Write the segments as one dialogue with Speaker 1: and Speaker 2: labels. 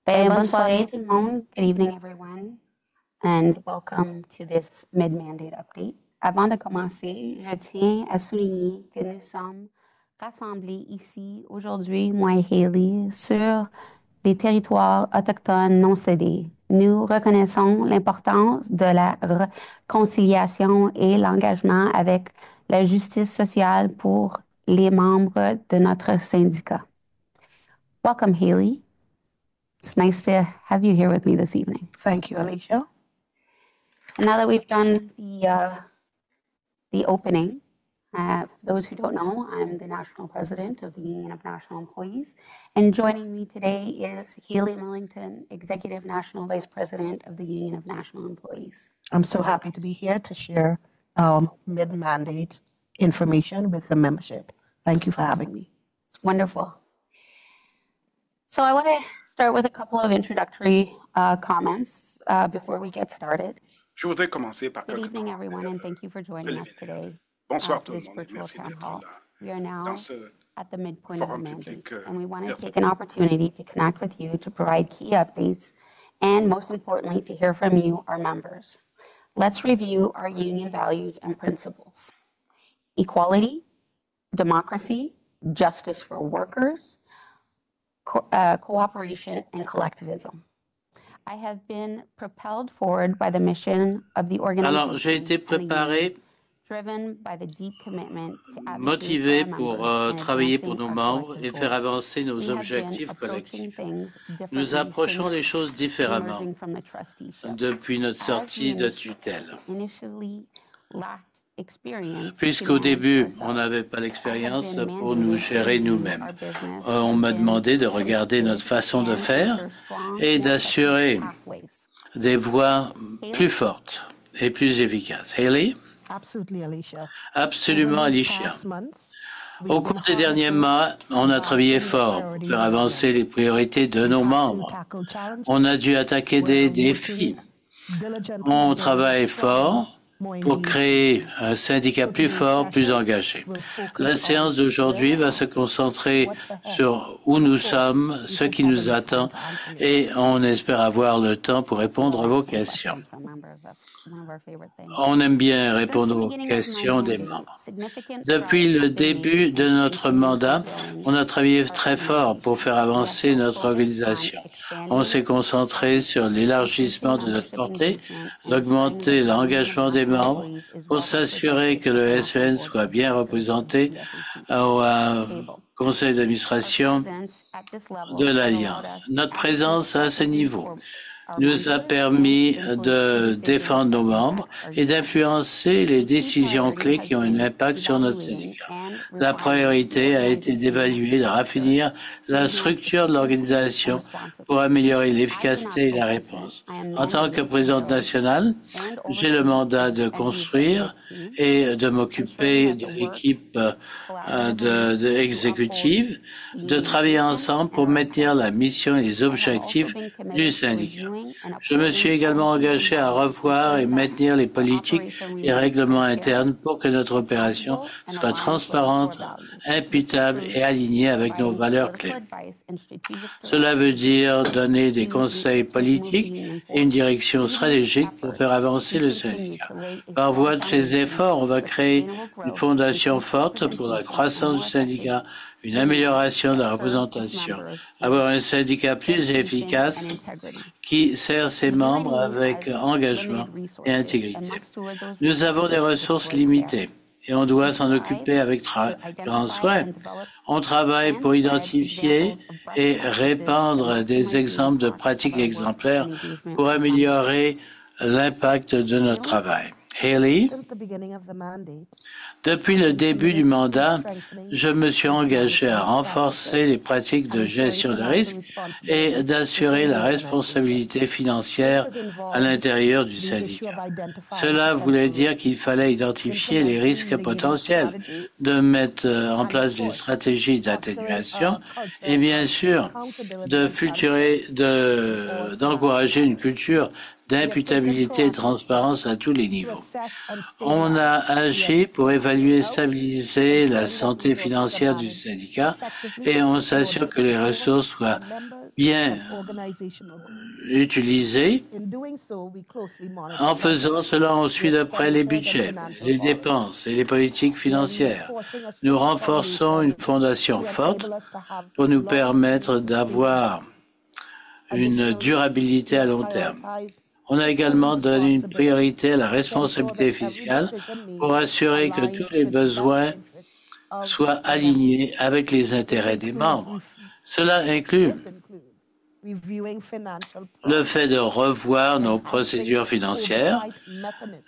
Speaker 1: Bonne soirée tout le monde. Good evening everyone and welcome to this mid-mandate update. Avant de commencer, je tiens à souligner que nous sommes rassemblés ici aujourd'hui, moi et Hailey, sur les territoires autochtones non cédés. Nous reconnaissons l'importance de la réconciliation et l'engagement avec la justice sociale pour les membres de notre syndicat. Welcome, Hailey. It's nice to have you here with me this evening.
Speaker 2: Thank you, Alicia.
Speaker 1: And now that we've done the opening, for those who don't know, I'm the National President of the Union of National Employees, and joining me today is Hailey Millington, Executive National Vice President of the Union of National Employees.
Speaker 2: I'm so happy to be here to share mid-mandate information with the membership. Thank you for having me.
Speaker 1: It's wonderful. So I want to start with a couple of introductory comments before we get started.
Speaker 3: Je voudrais commencer par
Speaker 1: Good
Speaker 3: quelques
Speaker 1: evening,
Speaker 3: commentaires.
Speaker 1: everyone, and thank you for joining us today.
Speaker 3: Bonsoir tout
Speaker 1: for
Speaker 3: le
Speaker 1: this
Speaker 3: monde et
Speaker 1: virtual
Speaker 3: merci
Speaker 1: town
Speaker 3: d'être
Speaker 1: hall.
Speaker 3: là
Speaker 1: We are now
Speaker 3: dans ce
Speaker 1: at the midpoint of the
Speaker 3: forum
Speaker 1: mandate,
Speaker 3: public
Speaker 1: and we want to
Speaker 3: virtuel.
Speaker 1: take an opportunity to connect with you to provide key updates, and most importantly, to hear from you, our members. Let's review our union values and principles: equality, democracy, justice for workers, cooperation, and collectivism. I have been propelled forward by the mission of the organization.
Speaker 4: Alors, j'ai été préparé,
Speaker 1: driven by the deep commitment to advocate
Speaker 4: motivé
Speaker 1: for our
Speaker 4: pour
Speaker 1: members and
Speaker 4: travailler pour
Speaker 1: advancing
Speaker 4: nos
Speaker 1: our
Speaker 4: membres et
Speaker 1: collective
Speaker 4: faire
Speaker 1: goals.
Speaker 4: avancer nos
Speaker 1: We have been
Speaker 4: objectifs
Speaker 1: approaching
Speaker 4: collectifs.
Speaker 1: things
Speaker 4: Nous
Speaker 1: differently
Speaker 4: approchons les
Speaker 1: since
Speaker 4: choses différemment
Speaker 1: emerging from the trusteeship.
Speaker 4: depuis notre
Speaker 1: As
Speaker 4: sortie de
Speaker 1: we
Speaker 4: tutelle.
Speaker 1: initially lacked experience
Speaker 4: Puisqu'au
Speaker 1: to manage
Speaker 4: début,
Speaker 1: ourselves,
Speaker 4: on n'avait pas
Speaker 1: I have
Speaker 4: l'expérience
Speaker 1: been
Speaker 4: pour nous
Speaker 1: mandated to
Speaker 4: gérer
Speaker 1: review
Speaker 4: nous-mêmes.
Speaker 1: our business
Speaker 4: On
Speaker 1: has
Speaker 4: m'a
Speaker 1: been
Speaker 4: demandé de regarder notre façon de
Speaker 1: and
Speaker 4: faire
Speaker 1: ensure strong
Speaker 4: et
Speaker 1: and
Speaker 4: d'assurer
Speaker 1: effective pathways.
Speaker 4: des voies plus fortes et plus efficaces. Hailey?
Speaker 2: Absolutely, Alicia.
Speaker 4: Absolument,
Speaker 2: Over these
Speaker 4: Alicia.
Speaker 2: past months, we've
Speaker 4: Au
Speaker 2: been
Speaker 4: cours des
Speaker 2: hard
Speaker 4: derniers
Speaker 2: at
Speaker 4: mois,
Speaker 2: work
Speaker 4: on a
Speaker 2: on
Speaker 4: travaillé
Speaker 2: balancing
Speaker 4: fort pour
Speaker 2: priorities
Speaker 4: faire
Speaker 2: of our
Speaker 4: avancer les
Speaker 2: members.
Speaker 4: priorités de
Speaker 2: We've
Speaker 4: nos
Speaker 2: had to
Speaker 4: membres.
Speaker 2: tackle challenges.
Speaker 4: On a dû attaquer
Speaker 2: We're
Speaker 4: des
Speaker 2: working
Speaker 4: défis.
Speaker 2: diligently
Speaker 4: On
Speaker 2: to build
Speaker 4: travaille
Speaker 2: a stronger,
Speaker 4: fort
Speaker 2: more
Speaker 4: pour
Speaker 2: engaged
Speaker 4: créer un syndicat
Speaker 2: So
Speaker 4: plus
Speaker 2: today's
Speaker 4: fort, plus
Speaker 2: session
Speaker 4: engagé.
Speaker 2: will focus
Speaker 4: La
Speaker 2: on
Speaker 4: séance d'aujourd'hui
Speaker 2: where we
Speaker 4: va
Speaker 2: are,
Speaker 4: se concentrer
Speaker 1: What's ahead?
Speaker 4: sur où nous
Speaker 2: Of course,
Speaker 4: sommes,
Speaker 2: we
Speaker 4: ce
Speaker 2: hope
Speaker 4: qui
Speaker 2: to have
Speaker 4: nous
Speaker 2: enough
Speaker 4: attend,
Speaker 2: time to answer your
Speaker 4: et
Speaker 2: questions.
Speaker 4: on espère avoir le temps pour répondre à vos questions.
Speaker 1: Questions from members. That's one of our favorite things.
Speaker 4: On aime bien
Speaker 1: Since
Speaker 4: répondre
Speaker 1: the
Speaker 4: aux
Speaker 1: beginning of my
Speaker 4: questions des
Speaker 1: mandate,
Speaker 4: membres.
Speaker 1: significant
Speaker 4: Depuis
Speaker 1: strides
Speaker 4: le
Speaker 1: have been
Speaker 4: début
Speaker 1: made
Speaker 4: de
Speaker 1: in
Speaker 4: notre
Speaker 1: strengthening
Speaker 4: mandat,
Speaker 1: and growing
Speaker 4: on a travaillé
Speaker 1: our
Speaker 4: très fort pour faire
Speaker 1: organization. We have
Speaker 4: avancer
Speaker 1: been
Speaker 4: notre
Speaker 1: focused on
Speaker 4: organisation. On
Speaker 1: expanding
Speaker 4: s'est concentré sur l'élargissement
Speaker 1: increasing
Speaker 4: de notre
Speaker 1: membership
Speaker 4: portée,
Speaker 1: engagement and ensuring
Speaker 4: d'augmenter
Speaker 1: that the Union of
Speaker 4: l'engagement des
Speaker 1: National
Speaker 4: membres
Speaker 1: Employees is
Speaker 4: pour
Speaker 1: well
Speaker 4: s'assurer que le
Speaker 1: represented at the
Speaker 4: SEN
Speaker 1: National
Speaker 4: soit
Speaker 1: Board
Speaker 4: bien
Speaker 1: of Directors
Speaker 4: représenté
Speaker 1: and the SEC
Speaker 4: au
Speaker 1: table.
Speaker 4: conseil
Speaker 1: Our
Speaker 4: d'administration
Speaker 1: presence at this level
Speaker 4: de
Speaker 1: has allowed
Speaker 4: l'Alliance.
Speaker 1: us to
Speaker 4: Notre présence à ce
Speaker 1: advocate
Speaker 4: niveau
Speaker 1: for our
Speaker 4: nous a
Speaker 1: members
Speaker 4: permis
Speaker 1: and influence
Speaker 4: de
Speaker 1: key decisions
Speaker 4: défendre nos
Speaker 1: that
Speaker 4: membres
Speaker 1: impact our
Speaker 4: et
Speaker 1: union.
Speaker 4: d'influencer les
Speaker 1: A key
Speaker 4: décisions
Speaker 1: priority
Speaker 4: clés
Speaker 1: has
Speaker 4: qui ont un
Speaker 1: been
Speaker 4: impact sur notre
Speaker 1: evaluating
Speaker 4: syndicat.
Speaker 1: and
Speaker 4: La
Speaker 1: refining the
Speaker 4: priorité a été
Speaker 1: organizational
Speaker 4: d'évaluer, de
Speaker 1: structure
Speaker 4: raffinir la
Speaker 1: enhance the
Speaker 4: structure de
Speaker 1: efficiency and
Speaker 4: l'organisation pour
Speaker 1: responsiveness.
Speaker 4: améliorer
Speaker 1: As the
Speaker 4: l'efficacité et
Speaker 1: national
Speaker 4: la
Speaker 1: president,
Speaker 4: réponse.
Speaker 1: I am
Speaker 4: En tant que
Speaker 1: mandated to
Speaker 4: présidente
Speaker 1: build
Speaker 4: nationale,
Speaker 1: and
Speaker 4: j'ai le
Speaker 1: oversee
Speaker 4: mandat de
Speaker 1: and the
Speaker 4: construire
Speaker 1: executive team,
Speaker 4: et de
Speaker 1: ensuring
Speaker 4: m'occuper
Speaker 1: that
Speaker 4: de
Speaker 1: the work
Speaker 4: l'équipe
Speaker 1: collaboratively to uphold
Speaker 4: exécutive,
Speaker 1: the
Speaker 4: de
Speaker 1: union's
Speaker 4: travailler
Speaker 1: mission
Speaker 4: ensemble
Speaker 1: and
Speaker 4: pour
Speaker 1: our
Speaker 4: maintenir la
Speaker 1: objectives.
Speaker 4: mission et les
Speaker 1: I have also
Speaker 4: objectifs
Speaker 1: been
Speaker 4: du
Speaker 1: committed to
Speaker 4: syndicat.
Speaker 1: reviewing and
Speaker 4: Je me suis
Speaker 1: upholding
Speaker 4: également
Speaker 1: policies and
Speaker 4: engagé à
Speaker 1: guidelines,
Speaker 4: revoir et
Speaker 1: ensuring that
Speaker 4: maintenir les
Speaker 1: our
Speaker 4: politiques
Speaker 1: operation
Speaker 4: et
Speaker 1: remains
Speaker 4: règlements
Speaker 1: transparent,
Speaker 4: internes pour que notre opération
Speaker 1: accountable, and
Speaker 4: soit
Speaker 1: aligned with our core
Speaker 4: transparente,
Speaker 1: values. This
Speaker 4: imputable et
Speaker 1: includes
Speaker 4: alignée avec nos
Speaker 1: providing
Speaker 4: valeurs
Speaker 1: political
Speaker 4: clés.
Speaker 1: advice and strategic
Speaker 4: Cela veut
Speaker 1: direction
Speaker 4: dire donner des
Speaker 1: to
Speaker 4: conseils
Speaker 1: move the
Speaker 4: politiques
Speaker 1: union
Speaker 4: et une
Speaker 1: forward.
Speaker 4: direction
Speaker 1: Through these
Speaker 4: stratégique pour faire
Speaker 1: efforts,
Speaker 4: avancer
Speaker 1: we
Speaker 4: le
Speaker 1: continue
Speaker 4: syndicat.
Speaker 1: to lay a
Speaker 4: Par
Speaker 1: strong
Speaker 4: voie de ces
Speaker 1: foundation
Speaker 4: efforts, on va
Speaker 1: for
Speaker 4: créer
Speaker 1: sustainable
Speaker 4: une
Speaker 1: growth,
Speaker 4: fondation
Speaker 1: increased
Speaker 4: forte pour la
Speaker 1: representation, and
Speaker 4: croissance
Speaker 1: more
Speaker 4: du
Speaker 1: effective
Speaker 4: syndicat, une
Speaker 1: union management
Speaker 4: amélioration de la
Speaker 1: that serves its
Speaker 4: représentation,
Speaker 1: members
Speaker 4: avoir
Speaker 1: with
Speaker 4: un syndicat plus
Speaker 1: dedication
Speaker 4: efficace
Speaker 1: and integrity.
Speaker 4: qui sert ses
Speaker 1: The
Speaker 4: membres
Speaker 1: UNE
Speaker 4: avec
Speaker 1: has
Speaker 4: engagement
Speaker 1: limited
Speaker 4: et
Speaker 1: resources and
Speaker 4: intégrité.
Speaker 1: must steward those
Speaker 4: Nous avons des
Speaker 1: resources with
Speaker 4: ressources
Speaker 1: great care.
Speaker 4: limitées et on doit
Speaker 1: We
Speaker 4: s'en
Speaker 1: strive
Speaker 4: occuper avec
Speaker 1: to
Speaker 4: grand
Speaker 1: identify
Speaker 4: soin.
Speaker 1: and develop
Speaker 4: On travaille
Speaker 1: and
Speaker 4: pour
Speaker 1: spread
Speaker 4: identifier
Speaker 1: examples of best
Speaker 4: et
Speaker 1: practices
Speaker 4: répandre
Speaker 1: that
Speaker 4: des
Speaker 1: maximize the
Speaker 4: exemples de
Speaker 1: impact of
Speaker 4: pratiques
Speaker 1: our work
Speaker 4: exemplaires
Speaker 1: and engagement
Speaker 4: pour
Speaker 1: with members.
Speaker 4: améliorer l'impact de notre
Speaker 1: Haley?
Speaker 4: travail. Haley?
Speaker 2: Since the beginning of the mandate,
Speaker 4: Depuis le
Speaker 2: I've been
Speaker 4: début du
Speaker 2: committed to
Speaker 4: mandat,
Speaker 2: strengthening
Speaker 4: je me suis
Speaker 2: risk
Speaker 4: engagé à
Speaker 2: management
Speaker 4: renforcer les pratiques de
Speaker 2: and ensuring
Speaker 4: gestion de
Speaker 2: financial
Speaker 4: risque et
Speaker 2: responsibility
Speaker 4: d'assurer
Speaker 2: within
Speaker 4: la
Speaker 2: the organization.
Speaker 4: responsabilité financière
Speaker 2: This has
Speaker 4: à
Speaker 2: involved
Speaker 4: l'intérieur du
Speaker 2: the issue
Speaker 4: syndicat.
Speaker 2: of identifying
Speaker 4: Cela voulait
Speaker 2: potential
Speaker 4: dire qu'il
Speaker 2: risks,
Speaker 4: fallait identifier les
Speaker 2: implementing
Speaker 4: risques
Speaker 2: mitigating
Speaker 4: potentiels,
Speaker 2: strategies,
Speaker 4: de mettre en
Speaker 2: and of
Speaker 4: place des
Speaker 2: course,
Speaker 4: stratégies
Speaker 2: fostering
Speaker 4: d'atténuation
Speaker 2: a culture
Speaker 4: et bien
Speaker 2: of
Speaker 4: sûr
Speaker 2: accountability
Speaker 4: de
Speaker 2: and transparency in all
Speaker 4: d'encourager une culture d'imputabilité et de transparence à tous les niveaux. On a agi pour évaluer et stabiliser la santé financière du syndicat et on s'assure que les ressources soient bien utilisées. En faisant cela, on suit de près les budgets, les dépenses et les politiques financières. Nous renforçons une fondation forte pour nous permettre d'avoir une durabilité à long terme. On a également donné une priorité à la responsabilité fiscale pour assurer que tous les besoins soient alignés avec les intérêts des membres. Cela inclut le fait de revoir nos procédures financières,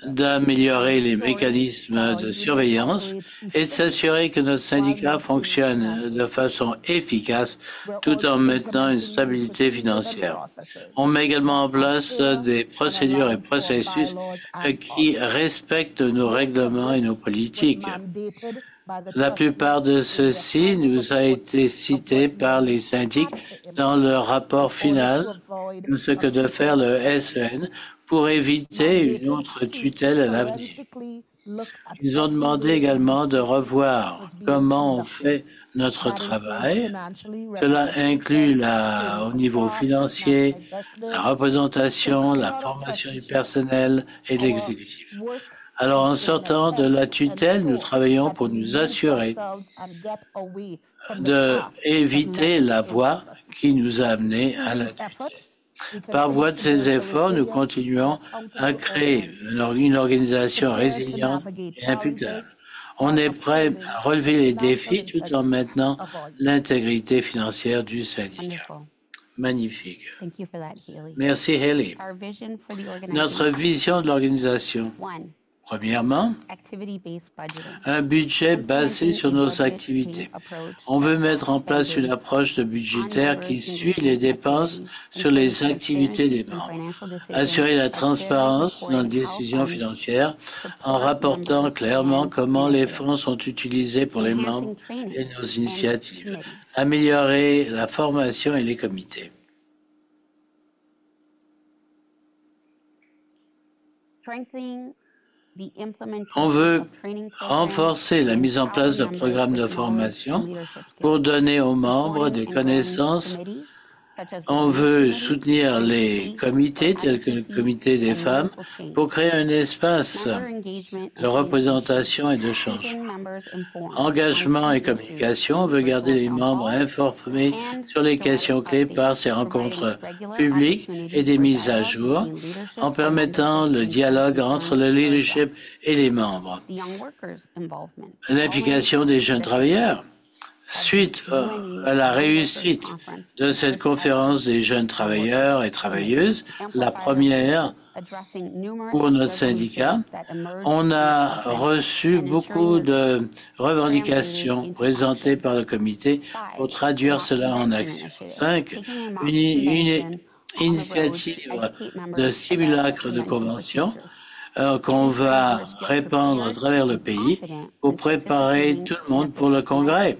Speaker 4: d'améliorer les mécanismes de surveillance et de s'assurer que notre syndicat fonctionne de façon efficace tout en maintenant une stabilité financière. On met également en place des procédures et processus qui respectent nos règlements et nos politiques. La plupart de ceux-ci nous a été cité par les syndics dans leur rapport final de ce que doit faire le SEN pour éviter une autre tutelle à l'avenir. Ils ont demandé également de revoir comment on fait notre travail. Cela inclut au niveau financier, la représentation, la formation du personnel et de l'exécutif. Alors, en sortant de la tutelle, nous travaillons pour nous assurer d'éviter la voie qui nous a amenés à la tutelle. Par voie de ces efforts, nous continuons à créer une organisation résiliente et imputable. On est prêt à relever les défis tout en maintenant l'intégrité financière du syndicat. Magnifique. Merci, Haley. Notre vision de l'organisation. Premièrement, un budget basé sur nos activités. On veut mettre en place une approche budgétaire qui suit les dépenses sur les activités des membres. Assurer la transparence dans les décisions financières en rapportant clairement comment les fonds sont utilisés pour les membres et nos initiatives. Améliorer la formation et les comités. On veut renforcer la mise en place de programmes de formation pour donner aux membres des connaissances. On veut soutenir les comités tels que le comité des femmes pour créer un espace de représentation et de changement. Engagement et communication, on veut garder les membres informés sur les questions clés par ces rencontres publiques et des mises à jour en permettant le dialogue entre le leadership et les membres. L'implication des jeunes travailleurs. Suite à la réussite de cette conférence des jeunes travailleurs et travailleuses, la première pour notre syndicat, on a reçu beaucoup de revendications présentées par le comité pour traduire cela en action. 5. Une initiative de simulacre de convention qu'on va répandre à travers le pays pour préparer tout le monde pour le congrès.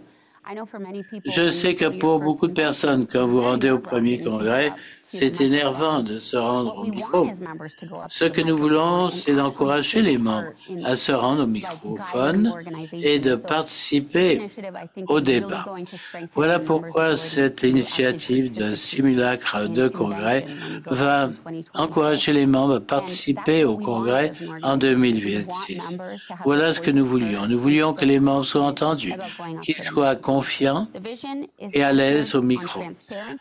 Speaker 4: Je sais que pour beaucoup de personnes, quand vous rendez au premier congrès, c'est énervant de se rendre au micro. Ce que nous voulons, c'est d'encourager les membres à se rendre au microphone et de participer au débat. Voilà pourquoi cette initiative de simulacre de congrès va encourager les membres à participer au congrès en 2026. Voilà ce que nous voulions. Nous voulions que les membres soient entendus, qu'ils soient confiants et à l'aise au micro.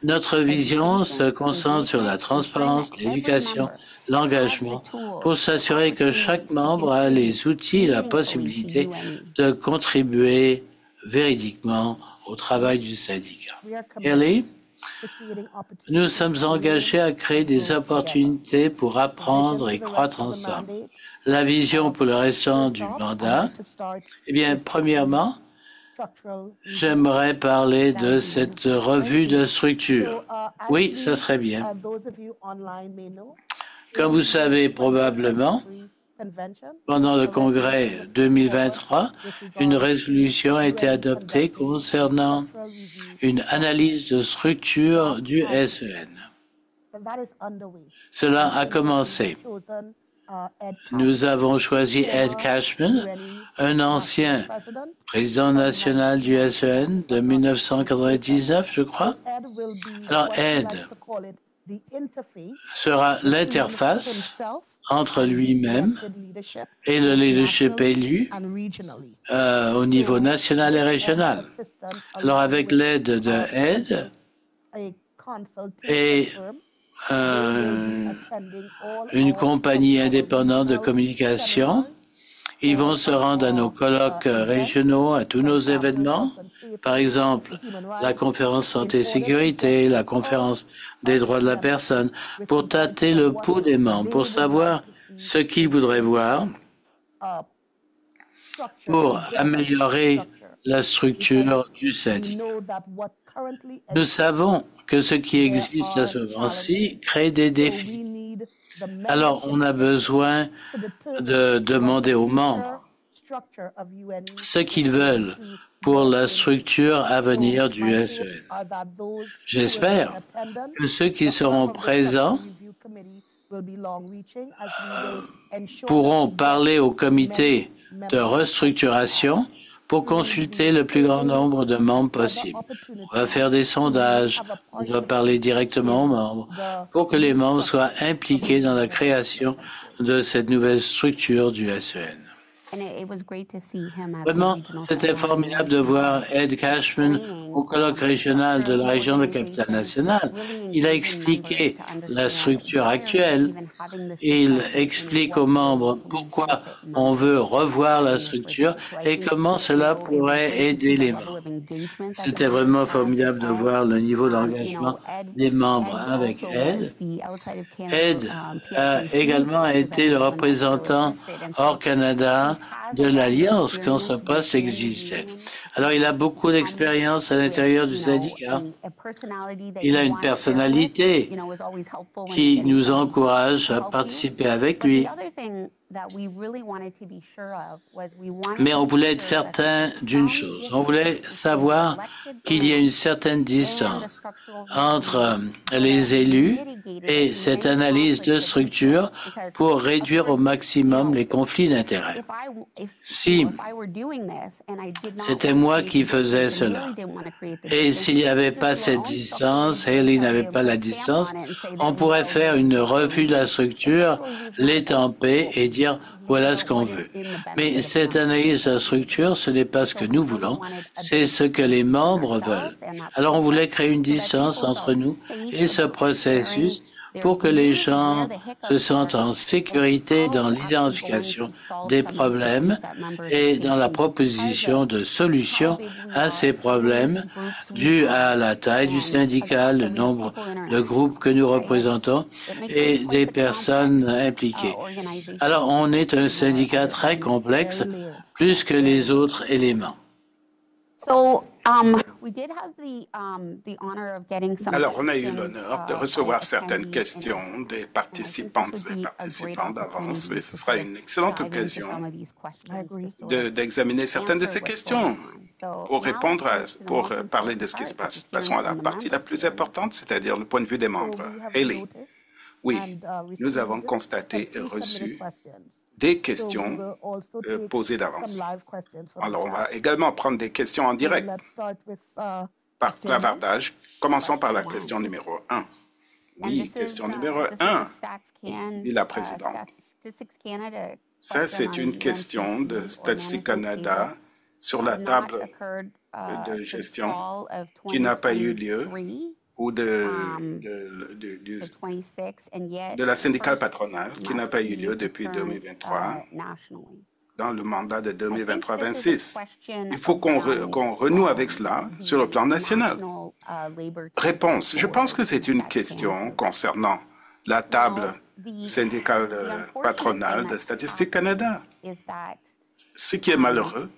Speaker 4: Notre vision se concentre sur la transparence, l'éducation, l'engagement, pour s'assurer que chaque membre a les outils et la possibilité de contribuer véridiquement au travail du syndicat. Ellie, nous sommes engagés à créer des opportunités pour apprendre et croître ensemble. La vision pour le restant du mandat, eh bien, premièrement, j'aimerais parler de cette revue de structure. Oui, ça serait bien. Comme vous savez probablement, pendant le congrès 2023, une résolution a été adoptée concernant une analyse de structure du SEN. Cela a commencé. Nous avons choisi Ed Cashman, un ancien président national du SEN de 1999, je crois. Alors Ed sera l'interface entre lui-même et le leadership élu au niveau national et régional. Alors avec l'aide de Ed et une compagnie indépendante de communication, ils vont se rendre à nos colloques régionaux, à tous nos événements. Par exemple, la conférence santé et sécurité, la conférence des droits de la personne, pour tâter le pouls des membres, pour savoir ce qu'ils voudraient voir, pour améliorer la structure du syndicat. Nous savons que ce qui existe à ce moment-ci crée des défis. Alors, on a besoin de demander aux membres ce qu'ils veulent pour la structure à venir du SEN. J'espère que ceux qui seront présents pourront parler au comité de restructuration pour consulter le plus grand nombre de membres possible. On va faire des sondages, on va parler directement aux membres pour que les membres soient impliqués dans la création de cette nouvelle structure du SEN. Vraiment, c'était formidable de voir Ed Cashman au colloque régional de la région de Capitale-Nationale. Il a expliqué la structure actuelle. Il explique aux membres pourquoi on veut revoir la structure et comment cela pourrait aider les membres. C'était vraiment formidable de voir le niveau d'engagement des membres avec Ed. Ed a également été le représentant hors Canada de l'Alliance quand ce poste existait. Alors, il a beaucoup d'expérience à l'intérieur du syndicat. Il a une personnalité qui nous encourage à participer avec lui. Mais on voulait être certain d'une chose. On voulait savoir qu'il y a une certaine distance entre les élus et cette analyse de structure pour réduire au maximum les conflits d'intérêts. Si c'était moi qui faisais cela, et s'il n'y avait pas cette distance, Haley n'avait pas la distance, on pourrait faire une revue de la structure, l'étamper et dire voilà ce qu'on veut. Mais cette analyse de la structure, ce n'est pas ce que nous voulons, c'est ce que les membres veulent. Alors on voulait créer une distance entre nous et ce processus pour que les gens se sentent en sécurité dans l'identification des problèmes et dans la proposition de solutions à ces problèmes dus à la taille du syndicat, le nombre de groupes que nous représentons et des personnes impliquées. Alors, on est un syndicat très complexe, plus que les autres éléments.
Speaker 3: Alors, on a eu l'honneur de recevoir certaines questions des participantes et participants d'avance et ce sera une excellente occasion d'examiner certaines de ces questions pour répondre, pour parler de ce qui se passe. Passons à la partie la plus importante, c'est-à-dire le point de vue des membres. Haley, oui, nous avons constaté et reçu des questions posées d'avance. Alors, on va également prendre des questions en direct par clavardage. Commençons par la question numéro 1. Oui, question numéro 1, dit la présidente. Ça, c'est une question de Statistique Canada sur la table de gestion qui n'a pas eu lieu ou de la syndicale patronale qui n'a pas eu lieu depuis 2023 dans le mandat de 2023-26. Il faut qu'on renoue avec cela sur le plan national. Réponse. Je pense que c'est une question concernant la table syndicale patronale de Statistique Canada. Ce qui est malheureux,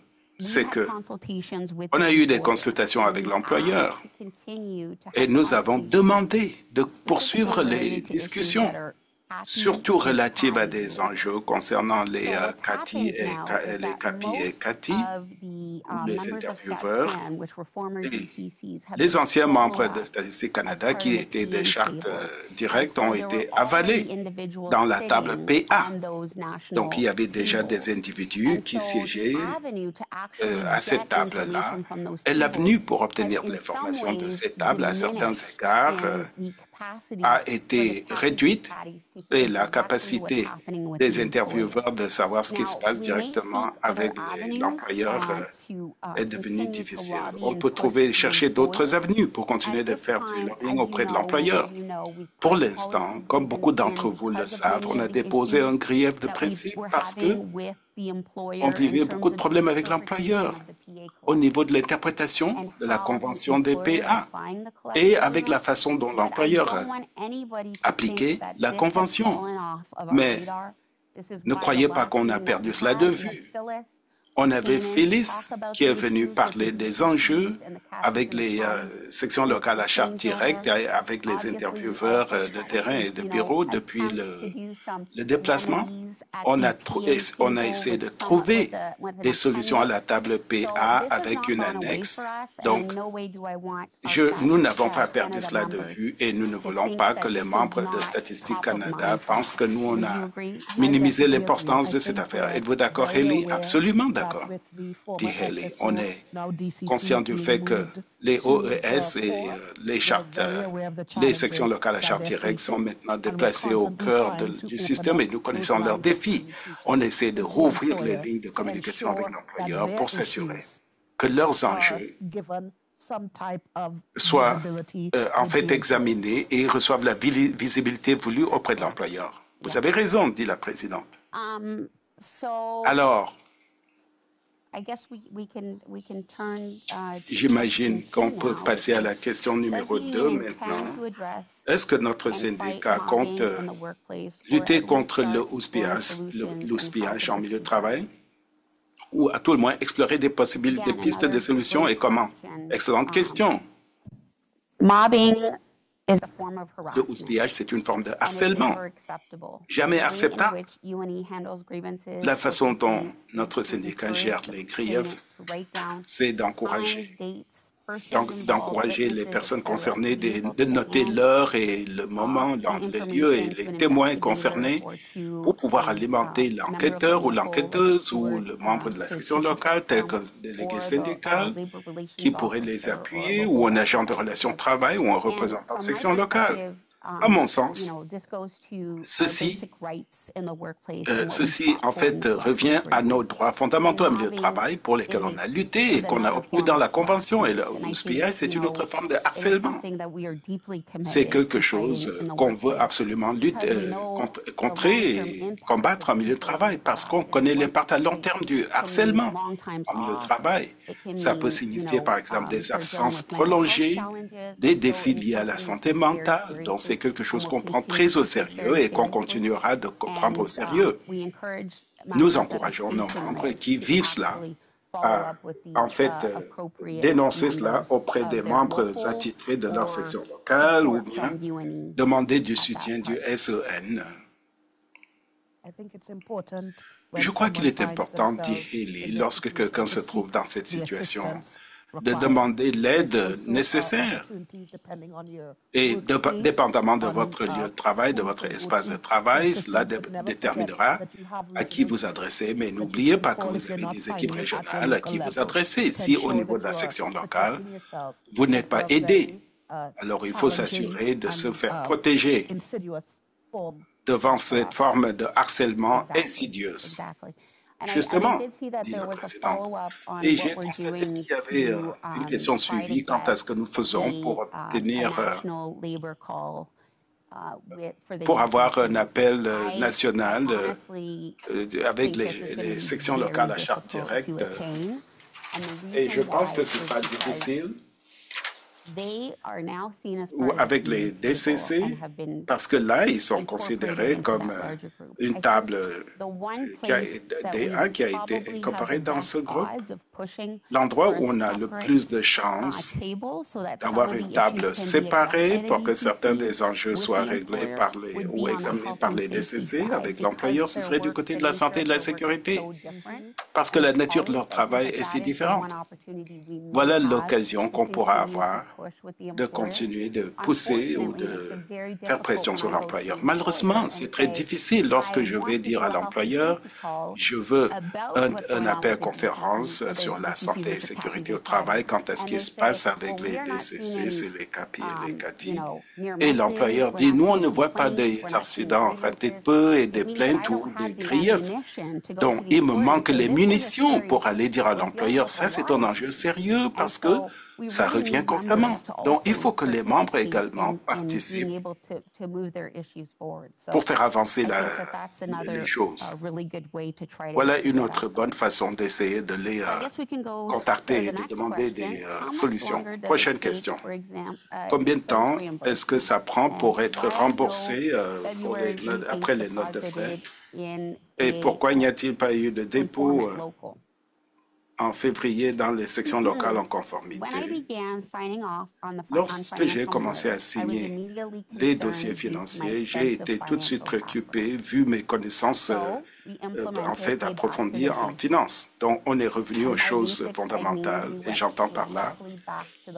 Speaker 3: c'est que on a eu des consultations avec l'employeur et nous avons demandé de poursuivre les discussions surtout relatives à des enjeux concernant les CATI et les CAPI et CATI, ou les intervieweurs, et les anciens membres de Statistique Canada qui étaient des chartes directes ont été avalés dans la table PA. Donc, il y avait déjà des individus qui siégeaient à cette table-là. Et l'avenue pour obtenir de l'information de cette table, à certains égards, a été réduite et la capacité des intervieweurs de savoir ce qui se passe directement avec l'employeur est devenue difficile. On peut chercher d'autres avenues pour continuer de faire du lobbying auprès de l'employeur. Pour l'instant, comme beaucoup d'entre vous le savent, on a déposé un grief de principe parce que on vivait beaucoup de problèmes avec l'employeur au niveau de l'interprétation de la convention des PA et avec la façon dont l'employeur appliquait la convention. Mais ne croyez pas qu'on a perdu cela de vue. On avait Phyllis qui est venu parler des enjeux avec les sections locales à charte directe, avec les intervieweurs de terrain et de bureau depuis le déplacement. On a essayé de trouver des solutions à la table PA avec une annexe. Donc, nous n'avons pas perdu cela de vue et nous ne voulons pas que les membres de Statistique Canada pensent que nous, on a minimisé l'importance de cette affaire. Êtes-vous d'accord, Haley? Absolument d'accord, dit Haley. On est conscient du fait que les OES et les sections locales à charte directe sont maintenant déplacées au cœur du système et nous connaissons leurs défis. On essaie de rouvrir les lignes de communication avec l'employeur pour s'assurer que leurs enjeux soient en fait examinés et reçoivent la visibilité voulue auprès de l'employeur. Vous avez raison, dit la présidente. Alors, j'imagine qu'on peut passer à la question numéro 2 maintenant. Est-ce que notre syndicat compte lutter contre le houspillage en milieu de travail? Ou à tout le moins explorer des possibilités, des pistes de solutions et comment? Excellente question. Le houspillage, c'est une forme de harcèlement. Jamais acceptable. La façon dont notre syndicat gère les griefs, c'est d'encourager les personnes concernées de noter l'heure et le moment, le lieu et les témoins concernés pour pouvoir alimenter l'enquêteur ou l'enquêteuse ou le membre de la section locale, tel qu'un délégué syndical qui pourrait les appuyer ou un agent de relations de travail ou un représentant de section locale. À mon sens, ceci en fait revient à nos droits fondamentaux en milieu de travail pour lesquels on a lutté et qu'on a obtenu dans la Convention. Et le houspillage, c'est une autre forme de harcèlement. C'est quelque chose qu'on veut absolument contrer et combattre en milieu de travail parce qu'on connaît l'impact à long terme du harcèlement en milieu de travail. Ça peut signifier, par exemple, des absences prolongées, des défis liés à la santé mentale. Donc, c'est quelque chose qu'on prend très au sérieux et qu'on continuera de prendre au sérieux. Nous encourageons nos membres qui vivent cela à, en fait, dénoncer cela auprès des membres attitrés de leur section locale ou bien demander du soutien du SEN. Je crois qu'il est important, dit Haley, lorsque quelqu'un se trouve dans cette situation, de demander l'aide nécessaire. Et dépendamment de votre lieu de travail, de votre espace de travail, cela déterminera à qui vous adressez. Mais n'oubliez pas que vous avez des équipes régionales à qui vous adressez. Si au niveau de la section locale, vous n'êtes pas aidé, alors il faut s'assurer de se faire protéger devant cette forme de harcèlement insidieuse. Justement, dit la présidente. Et j'ai constaté qu'il y avait une question suivie quant à ce que nous faisons pour obtenir, pour avoir un appel national avec les sections locales à charte directe. Et je pense que ce sera difficile ou avec les DCC, parce que là, ils sont considérés comme une table qui a été incorporée dans ce groupe. l'endroit où on a le plus de chances d'avoir une table séparée pour que certains des enjeux soient réglés ou examinés par les DCC avec l'employeur, ce serait du côté de la santé et de la sécurité, parce que la nature de leur travail est si différente. Voilà l'occasion qu'on pourra avoir de continuer de pousser ou de faire pression sur l'employeur. Malheureusement, c'est très difficile lorsque je vais dire à l'employeur, je veux un appel conférence sur la santé et sécurité au travail quant à ce qui se passe avec les DCC, c'est les CAPI et les CATI. Et l'employeur dit, nous, on ne voit pas des accidents ratés de peu et des plaintes ou des griefs. Donc, il me manque les munitions pour aller dire à l'employeur, ça, c'est un enjeu sérieux parce que ça revient constamment. Donc, il faut que les membres également participent pour faire avancer les choses. Voilà une autre bonne façon d'essayer de les contacter et de demander des solutions. Prochaine question. Combien de temps est-ce que ça prend pour être remboursé après les notes de frais? Et pourquoi n'y a-t-il pas eu de dépôt en février dans les sections locales en conformité? Lorsque j'ai commencé à signer les dossiers financiers, j'ai été tout de suite préoccupé, vu mes connaissances en fait approfondies en finance. Donc, on est revenu aux choses fondamentales, et j'entends par là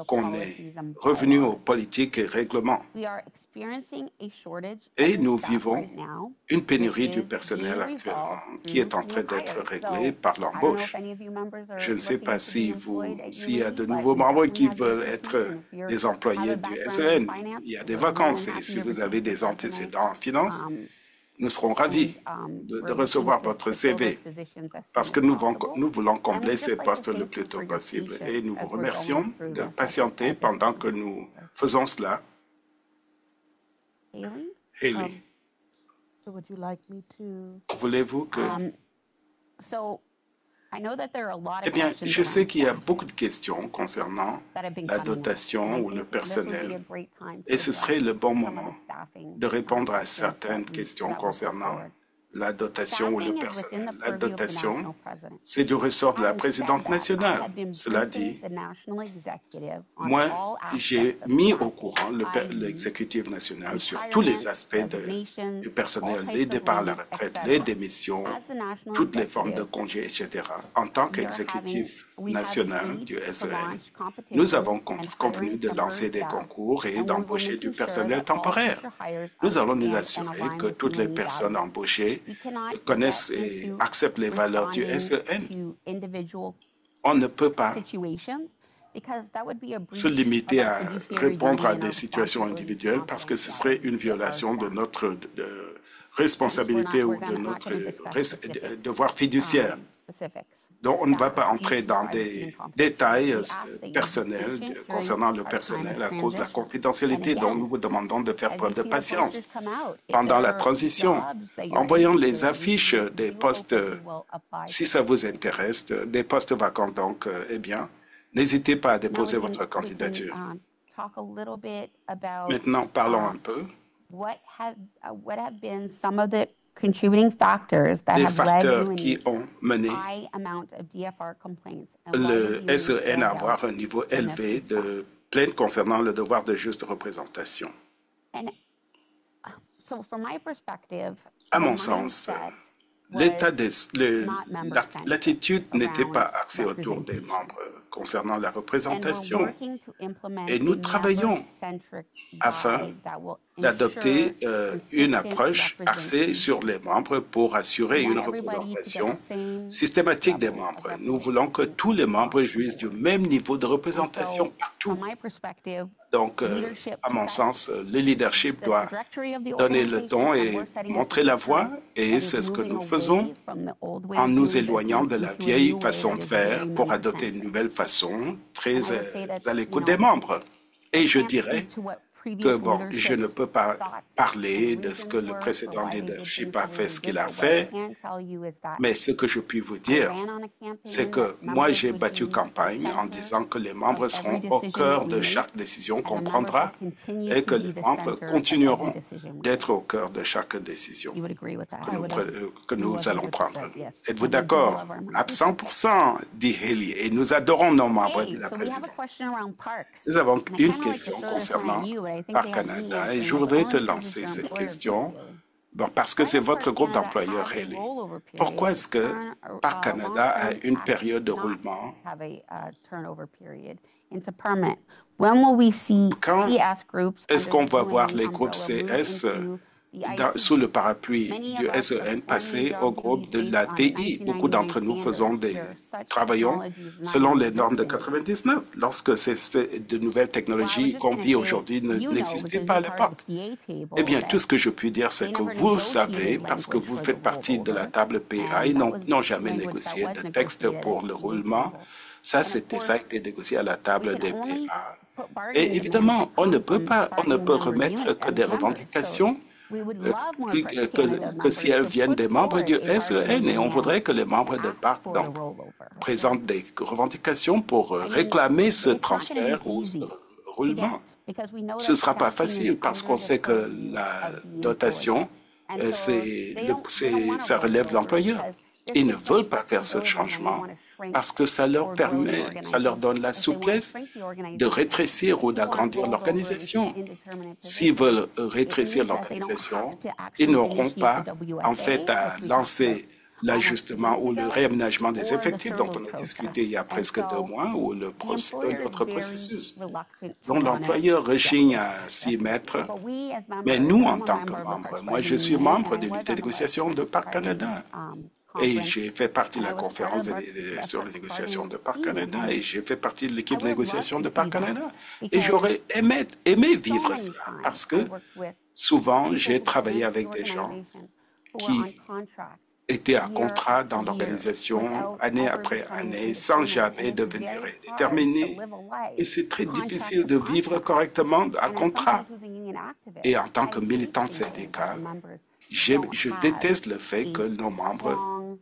Speaker 3: qu'on est revenu aux politiques et règlements. Et nous vivons une pénurie du personnel actuellement qui est en train d'être réglée par l'embauche. Je ne sais pas s'il y a de nouveaux membres qui veulent être des employés du SEN. Il y a des vacances et si vous avez des antécédents en finance, nous serons ravis de recevoir votre CV parce que nous voulons combler ces postes le plus tôt possible. Et nous vous remercions de patienter pendant que nous faisons cela. Hayley, voulez-vous que... Eh bien, je sais qu'il y a beaucoup de questions concernant la dotation ou le personnel, et ce serait le bon moment de répondre à certaines questions concernant la dotation ou le personnel. La dotation, c'est du ressort de la présidente nationale. Cela dit, moi, j'ai mis au courant l'exécutif national sur tous les aspects du personnel, les départs à la retraite, les démissions, toutes les formes de congés, etc. En tant qu'exécutif national du SEN, nous avons convenu de lancer des concours et d'embaucher du personnel temporaire. Nous allons nous assurer que toutes les personnes embauchées connaissent et acceptent les valeurs du SEN. On ne peut pas se limiter à répondre à des situations individuelles parce que ce serait une violation de notre responsabilité ou de notre devoir fiduciaire. Donc, on ne va pas entrer dans des détails personnels concernant le personnel à cause de la confidentialité. Donc, nous vous demandons de faire preuve de patience. Pendant la transition, en voyant les affiches des postes, si ça vous intéresse, des postes vacants, donc, eh bien, n'hésitez pas à déposer votre candidature. Maintenant, parlons un peu des facteurs qui ont mené le SEN à avoir un niveau élevé de plaintes concernant le devoir de juste représentation. À mon sens, l'attitude n'était pas axée autour des membres concernant la représentation. Et nous travaillons afin d'adopter une approche axée sur les membres pour assurer une représentation systématique des membres. Nous voulons que tous les membres jouissent du même niveau de représentation partout. Donc, à mon sens, le leadership doit donner le ton et montrer la voie, et c'est ce que nous faisons en nous éloignant de la vieille façon de faire pour adopter une nouvelle façon très à l'écoute des membres. Et je dirais que, bon, je ne peux pas parler de ce que le précédent leadership a fait, ce qu'il a fait, mais ce que je puis vous dire, c'est que moi, j'ai battu campagne en disant que les membres seront au cœur de chaque décision qu'on prendra et que les membres continueront d'être au cœur de chaque décision que nous allons prendre. Êtes-vous d'accord? À 100%, dit Haley, et nous adorons nos membres de la présidence. Nous avons une question concernant Parc Canada et je voudrais te lancer cette question parce que c'est votre groupe d'employeurs, Haley. Pourquoi est-ce que Parc Canada a une période de roulement? Quand est-ce qu'on va voir les groupes CS sous le parapluie du SEN passer au groupe de la TI? Beaucoup d'entre nous travaillons selon les normes de 99, lorsque de nouvelles technologies qu'on vit aujourd'hui n'existaient pas à l'époque. Eh bien, tout ce que je puis dire, c'est que vous savez, parce que vous faites partie de la table PA, ils n'ont jamais négocié de texte pour le roulement. Ça a été négocié à la table des PA. Et évidemment, on ne peut remettre que des revendications que si elles viennent des membres du SEN, et on voudrait que les membres de Parc présentent des revendications pour réclamer ce transfert ou ce roulement. Ce ne sera pas facile parce qu'on sait que la dotation, ça relève de l'employeur. Ils ne veulent pas faire ce changement parce que ça leur donne la souplesse de rétrécir ou d'agrandir l'organisation. S'ils veulent rétrécir l'organisation, ils n'auront pas, en fait, à lancer l'ajustement ou le réaménagement des effectifs dont on a discuté il y a presque 2 mois ou l'autre processus dont l'employeur rechigne à s'y mettre. Mais nous, en tant que membres, moi, je suis membre de l'unité de négociation de Parc Canada. Et j'ai fait partie de la conférence sur les négociations de Parc Canada et j'ai fait partie de l'équipe de négociation de Parc Canada. Et j'aurais aimé vivre cela parce que souvent, j'ai travaillé avec des gens qui étaient à contrat dans l'organisation année après année sans jamais devenir déterminés. Et c'est très difficile de vivre correctement à contrat. Et en tant que militant syndical, je déteste le fait que nos membres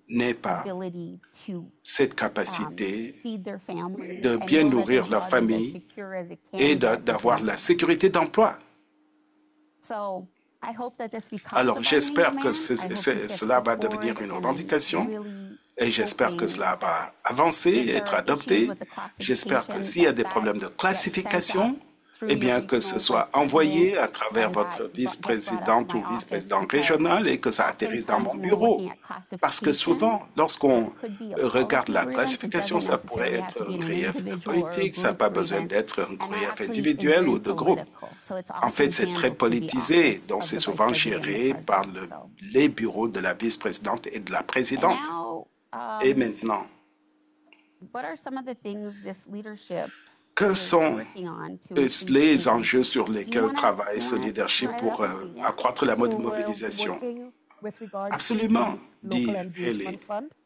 Speaker 3: n'aient pas cette capacité de bien nourrir leur famille et d'avoir la sécurité d'emploi. Alors, j'espère que cela va devenir une revendication et j'espère que cela va avancer, être adopté. J'espère que s'il y a des problèmes de classification, eh bien, que ce soit envoyé à travers votre vice-présidente ou vice-président régional et que ça atterrisse dans mon bureau. Parce que souvent, lorsqu'on regarde la classification, ça pourrait être un grief politique, ça n'a pas besoin d'être un grief individuel ou de groupe. En fait, c'est très politisé, donc c'est souvent géré par les bureaux de la vice-présidente et de la présidente. Et maintenant, quels sont les enjeux sur lesquels travaille ce leadership pour accroître la mobilisation? Absolument, dit Haley.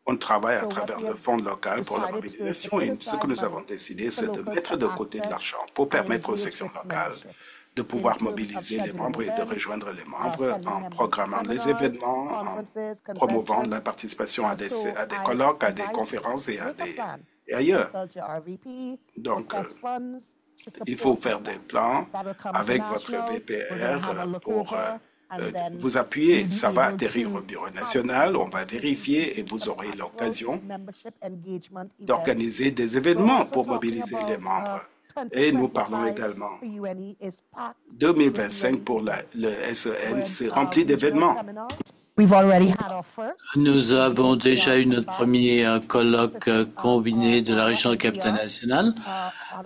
Speaker 3: On travaille à travers le fonds local pour la mobilisation et ce que nous avons décidé, c'est de mettre de côté de l'argent pour permettre aux sections locales de pouvoir mobiliser les membres et de rejoindre les membres en programmant les événements, en promouvant la participation à des colloques, à des conférences et ailleurs. Donc, il faut faire des plans avec votre VPR pour vous appuyer. Ça va atterrir au Bureau national, on va vérifier et vous aurez l'occasion d'organiser des événements pour mobiliser les membres. Et nous parlons également 2025 pour le SEN, c'est rempli d'événements.
Speaker 4: Nous avons déjà eu notre premier colloque combiné de la région de Capitale-Nationale.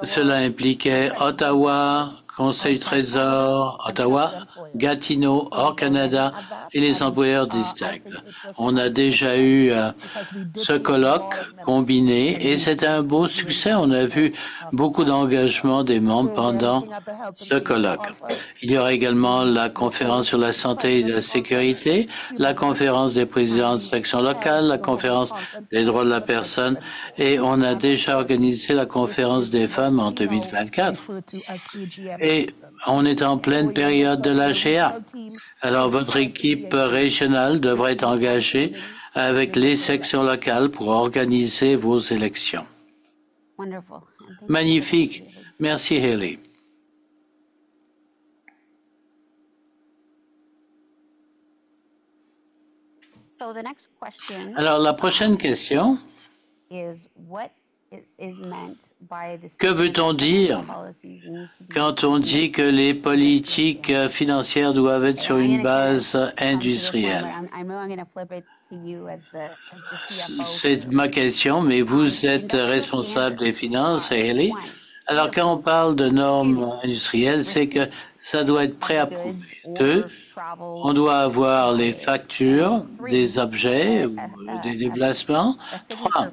Speaker 4: Cela impliquait Ottawa, Conseil du Trésor, Ottawa, Gatineau, hors Canada et les employeurs distincts. On a déjà eu ce colloque combiné et c'était un beau succès. On a vu beaucoup d'engagement des membres pendant ce colloque. Il y aura également la conférence sur la santé et la sécurité, la conférence des présidents de sections locales, la conférence des droits de la personne et on a déjà organisé la conférence des femmes en 2024. Et on est en pleine période de l'AGA. Alors, votre équipe régionale devrait être engagée avec les sections locales pour organiser vos élections. Magnifique. Merci, Haley. Alors, la prochaine question, que veut-on dire quand on dit que les politiques financières doivent être sur une base industrielle? C'est ma question, mais vous êtes responsable des finances, Haley. Alors, quand on parle de normes industrielles, c'est que ça doit être préapprouvé. 2, on doit avoir les factures des objets ou des déplacements. 3,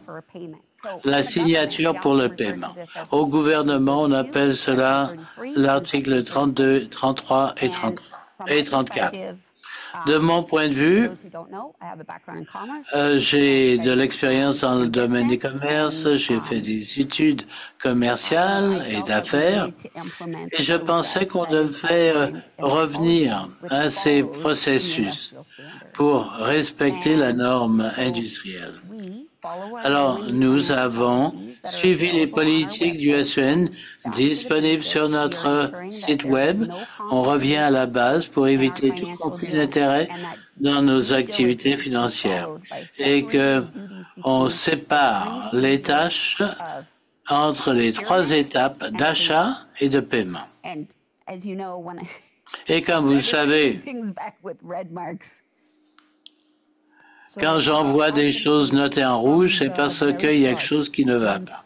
Speaker 4: la signature pour le paiement. Au gouvernement, on appelle cela l'article 32, 33 et 34. De mon point de vue, j'ai de l'expérience dans le domaine des commerces, j'ai fait des études commerciales et d'affaires, et je pensais qu'on devait revenir à ces processus pour respecter la norme industrielle. Alors, nous avons suivi les politiques du SEN disponibles sur notre site Web. On revient à la base pour éviter tout conflit d'intérêts dans nos activités financières et que on sépare les tâches entre les 3 étapes d'achat et de paiement. Et comme vous le savez, quand j'envoie des choses notées en rouge, c'est parce qu'il y a quelque chose qui ne va pas.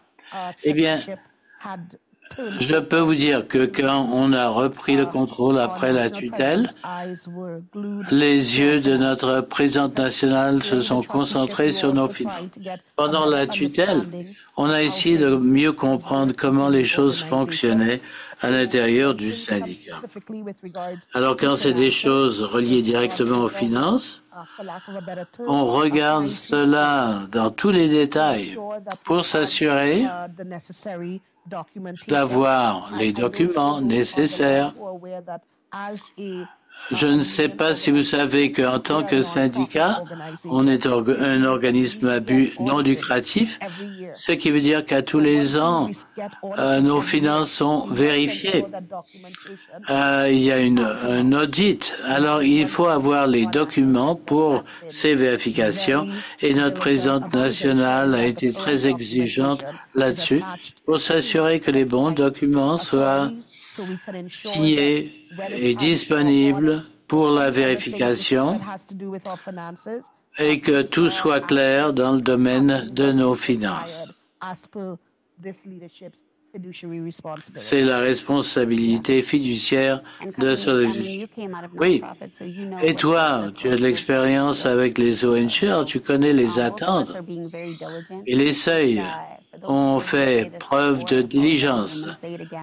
Speaker 4: Eh bien, je peux vous dire que quand on a repris le contrôle après la tutelle, les yeux de notre présidente nationale se sont concentrés sur nos finances. Pendant la tutelle, on a essayé de mieux comprendre comment les choses fonctionnaient à l'intérieur du syndicat. Alors quand c'est des choses reliées directement aux finances, on regarde cela dans tous les détails pour s'assurer d'avoir les documents nécessaires. Je ne sais pas si vous savez qu'en tant que syndicat, on est un organisme à but non lucratif, ce qui veut dire qu'à tous les ans, nos finances sont vérifiées. Il y a un audit. Alors, il faut avoir les documents pour ces vérifications et notre présidente nationale a été très exigeante là-dessus pour s'assurer que les bons documents soient signés et disponibles pour la vérification et que tout soit clair dans le domaine de nos finances. C'est la responsabilité fiduciaire de ce législateur. Oui. Et toi, tu as de l'expérience avec les ONG, alors tu connais les attentes et les seuils. On fait preuve de diligence.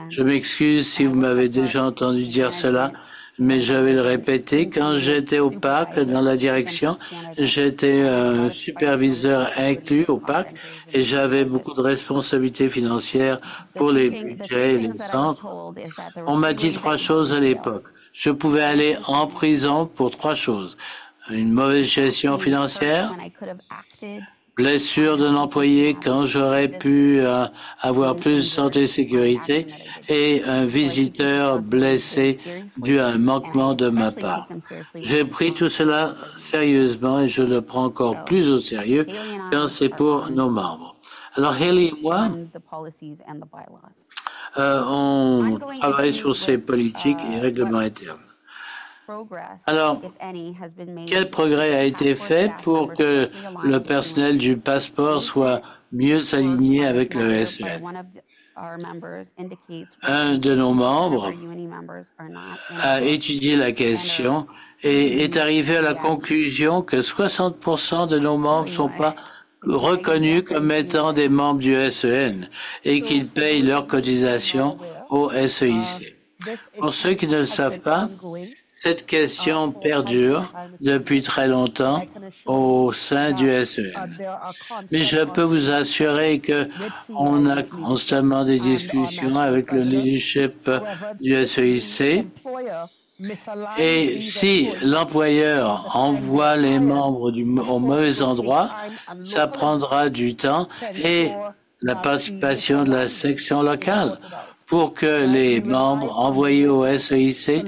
Speaker 4: Je m'excuse si vous m'avez déjà entendu dire cela, mais je vais le répéter. Quand j'étais au parc, dans la direction, j'étais un superviseur inclus au parc et j'avais beaucoup de responsabilités financières pour les budgets et les centres. On m'a dit 3 choses à l'époque. Je pouvais aller en prison pour 3 choses. Une mauvaise gestion financière, blessure d'un employé quand j'aurais pu avoir plus de santé et sécurité et un visiteur blessé dû à un manquement de ma part. J'ai pris tout cela sérieusement et je le prends encore plus au sérieux quand c'est pour nos membres. Alors, Haley et moi, on travaille sur ces politiques et règlements internes. Alors, quel progrès a été fait pour que le personnel du passeport soit mieux aligné avec le SEN? Un de nos membres a étudié la question et est arrivé à la conclusion que 60% de nos membres ne sont pas reconnus comme étant des membres du SEN et qu'ils payent leurs cotisations au SEIC. Pour ceux qui ne le savent pas, Cette question perdure depuis très longtemps au sein du SEN. Mais je peux vous assurer que on a constamment des discussions avec le leadership du SEIC. Et si l'employeur envoie les membres au mauvais endroit, ça prendra du temps et la participation de la section locale pour que les membres envoyés au SEIC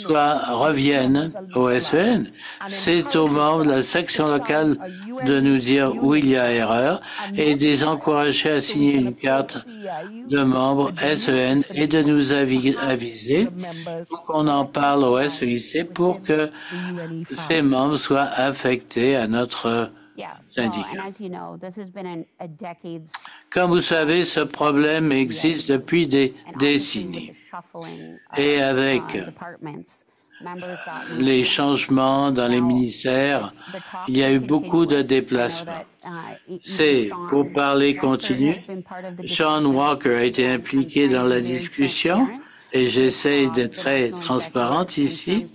Speaker 4: reviennent au SEN. C'est aux membres de la section locale de nous dire où il y a erreur et de les encourager à signer une carte de membres SEN et de nous aviser pour qu'on en parle au SEIC pour que ces membres soient affectés à notre syndicat. Comme vous savez, ce problème existe depuis des décennies. Et avec les changements dans les ministères, il y a eu beaucoup de déplacements. C'est pour parler continu. Sean Walker a été impliqué dans la discussion et j'essaie d'être très transparente ici.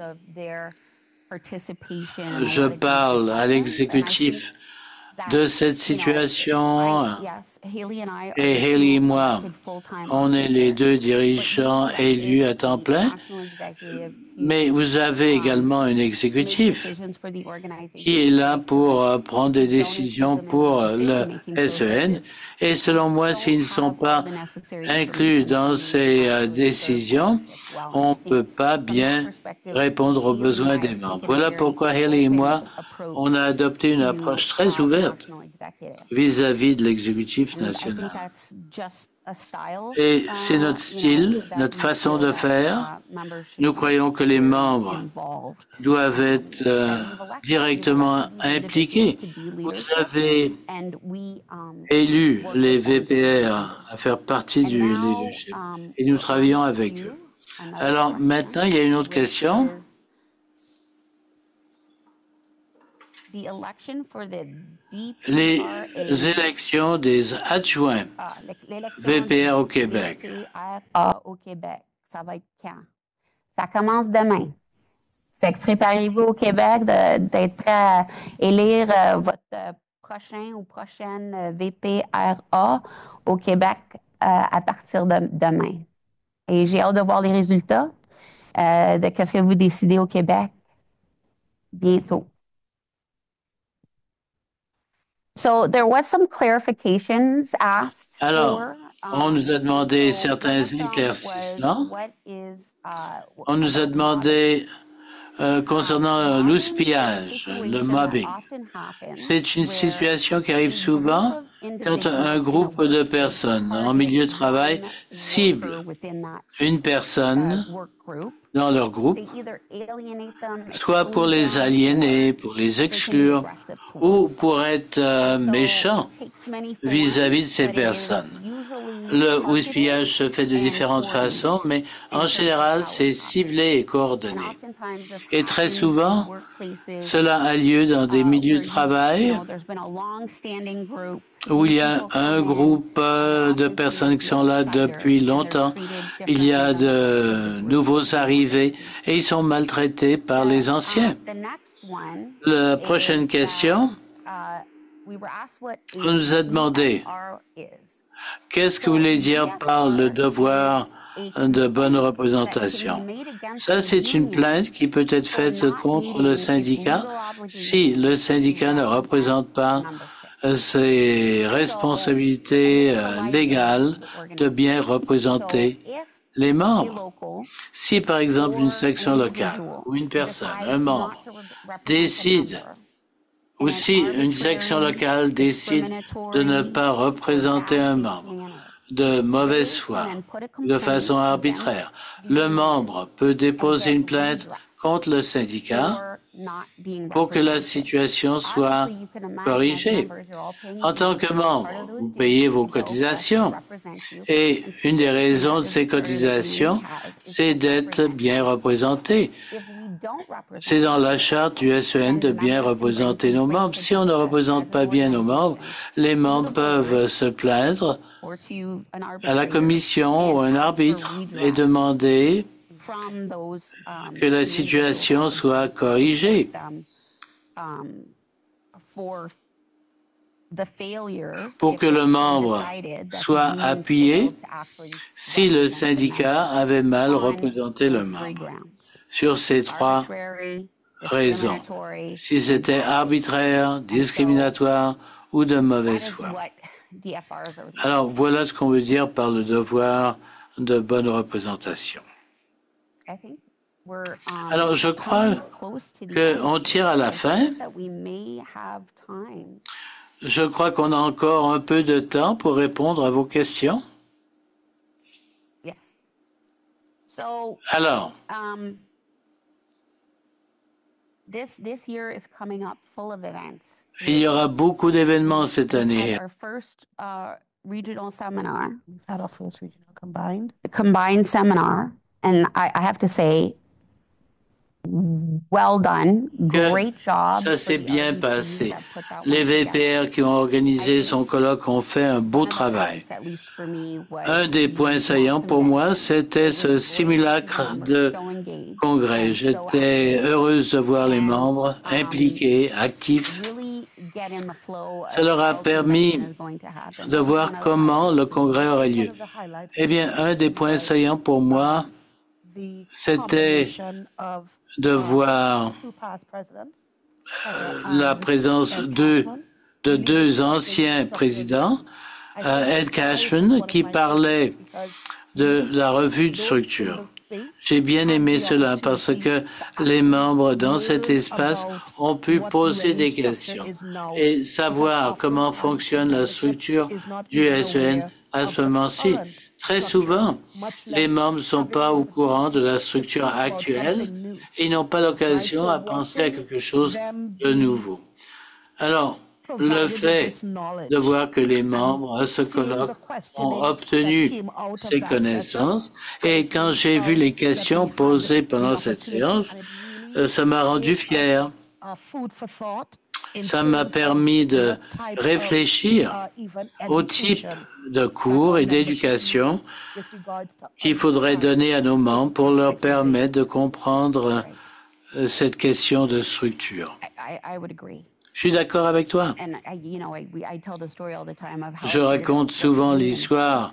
Speaker 4: Je parle à l'exécutif de cette situation et Haley et moi, on est les deux dirigeants élus à temps plein, mais vous avez également un exécutif qui est là pour prendre des décisions pour le SEN. Et selon moi, s'ils ne sont pas inclus dans ces décisions, on ne peut pas bien répondre aux besoins des membres. Voilà pourquoi Haley et moi, on a adopté une approche très ouverte vis-à-vis de l'exécutif national. Et c'est notre style, notre façon de faire. Nous croyons que les membres doivent être directement impliqués. Vous avez élu les VPR à faire partie du leadership et nous travaillons avec eux. Alors maintenant, il y a une autre question. Les élections des adjoints VPR au Québec.
Speaker 1: Ça va être quand? Ça commence demain. Fait que préparez-vous au Québec d'être prêt à élire votre prochain ou prochaine VPRA au Québec à partir de demain. Et j'ai hâte de voir les résultats de ce que vous décidez au Québec bientôt. So there was some clarifications asked.
Speaker 4: Alors, on nous a demandé certains éclaircissements. On nous a demandé concernant l'houspillage, le mobbing. C'est une situation qui arrive souvent quand un groupe de personnes en milieu de travail cible une personne dans leur groupe, soit pour les aliéner, pour les exclure, ou pour être méchant vis-à-vis de ces personnes. Le houspillage se fait de différentes façons, mais en général, c'est ciblé et coordonné. Et très souvent, cela a lieu dans des milieux de travail où il y a un groupe de personnes qui sont là depuis longtemps. Il y a de nouveaux arrivés et ils sont maltraités par les anciens. La prochaine question, on nous a demandé qu'est-ce que vous voulez dire par le devoir de bonne représentation. Ça, c'est une plainte qui peut être faite contre le syndicat si le syndicat ne représente pas ses responsabilités légales de bien représenter les membres. Si, par exemple, une section locale ou une personne, un membre, décide, ou si une section locale décide de ne pas représenter un membre de mauvaise foi, de façon arbitraire, le membre peut déposer une plainte contre le syndicat pour que la situation soit corrigée. En tant que membre, vous payez vos cotisations et une des raisons de ces cotisations, c'est d'être bien représenté. C'est dans la charte du SEN de bien représenter nos membres. Si on ne représente pas bien nos membres, les membres peuvent se plaindre à la commission ou à un arbitre et demander que la situation soit corrigée. Pour que le membre soit appuyé si le syndicat avait mal représenté le membre. Sur ces trois raisons, si c'était arbitraire, discriminatoire ou de mauvaise foi. Alors voilà ce qu'on veut dire par le devoir de bonne représentation. Alors je crois qu'on tire à la fin. Je crois qu'on a encore un peu de temps pour répondre à vos questions. Alors, il y aura beaucoup d'événements cette année.
Speaker 1: Regional seminar,
Speaker 2: At our first regional combined.
Speaker 1: combined seminar, and I have to say, well done, great job.
Speaker 4: Ça s'est bien passé. Les VPR qui ont organisé son colloque ont fait un beau travail. Un des points saillants pour moi, c'était ce simulacre de congrès. J'étais heureuse de voir les membres impliqués, actifs. Ça leur a permis de voir comment le congrès aurait lieu. Eh bien, un des points saillants pour moi, c'était de voir la présence de deux anciens présidents, Ed Cashman, qui parlait de la revue de structure. J'ai bien aimé cela parce que les membres dans cet espace ont pu poser des questions et savoir comment fonctionne la structure du SEN à ce moment-ci. Très souvent, les membres ne sont pas au courant de la structure actuelle et n'ont pas l'occasion à penser à quelque chose de nouveau. Alors, le fait de voir que les membres à ce colloque ont obtenu ces connaissances et quand j'ai vu les questions posées pendant cette séance, ça m'a rendu fier. Ça m'a permis de réfléchir au type de cours et d'éducation qu'il faudrait donner à nos membres pour leur permettre de comprendre cette question de structure. Je suis d'accord avec toi. Je raconte souvent l'histoire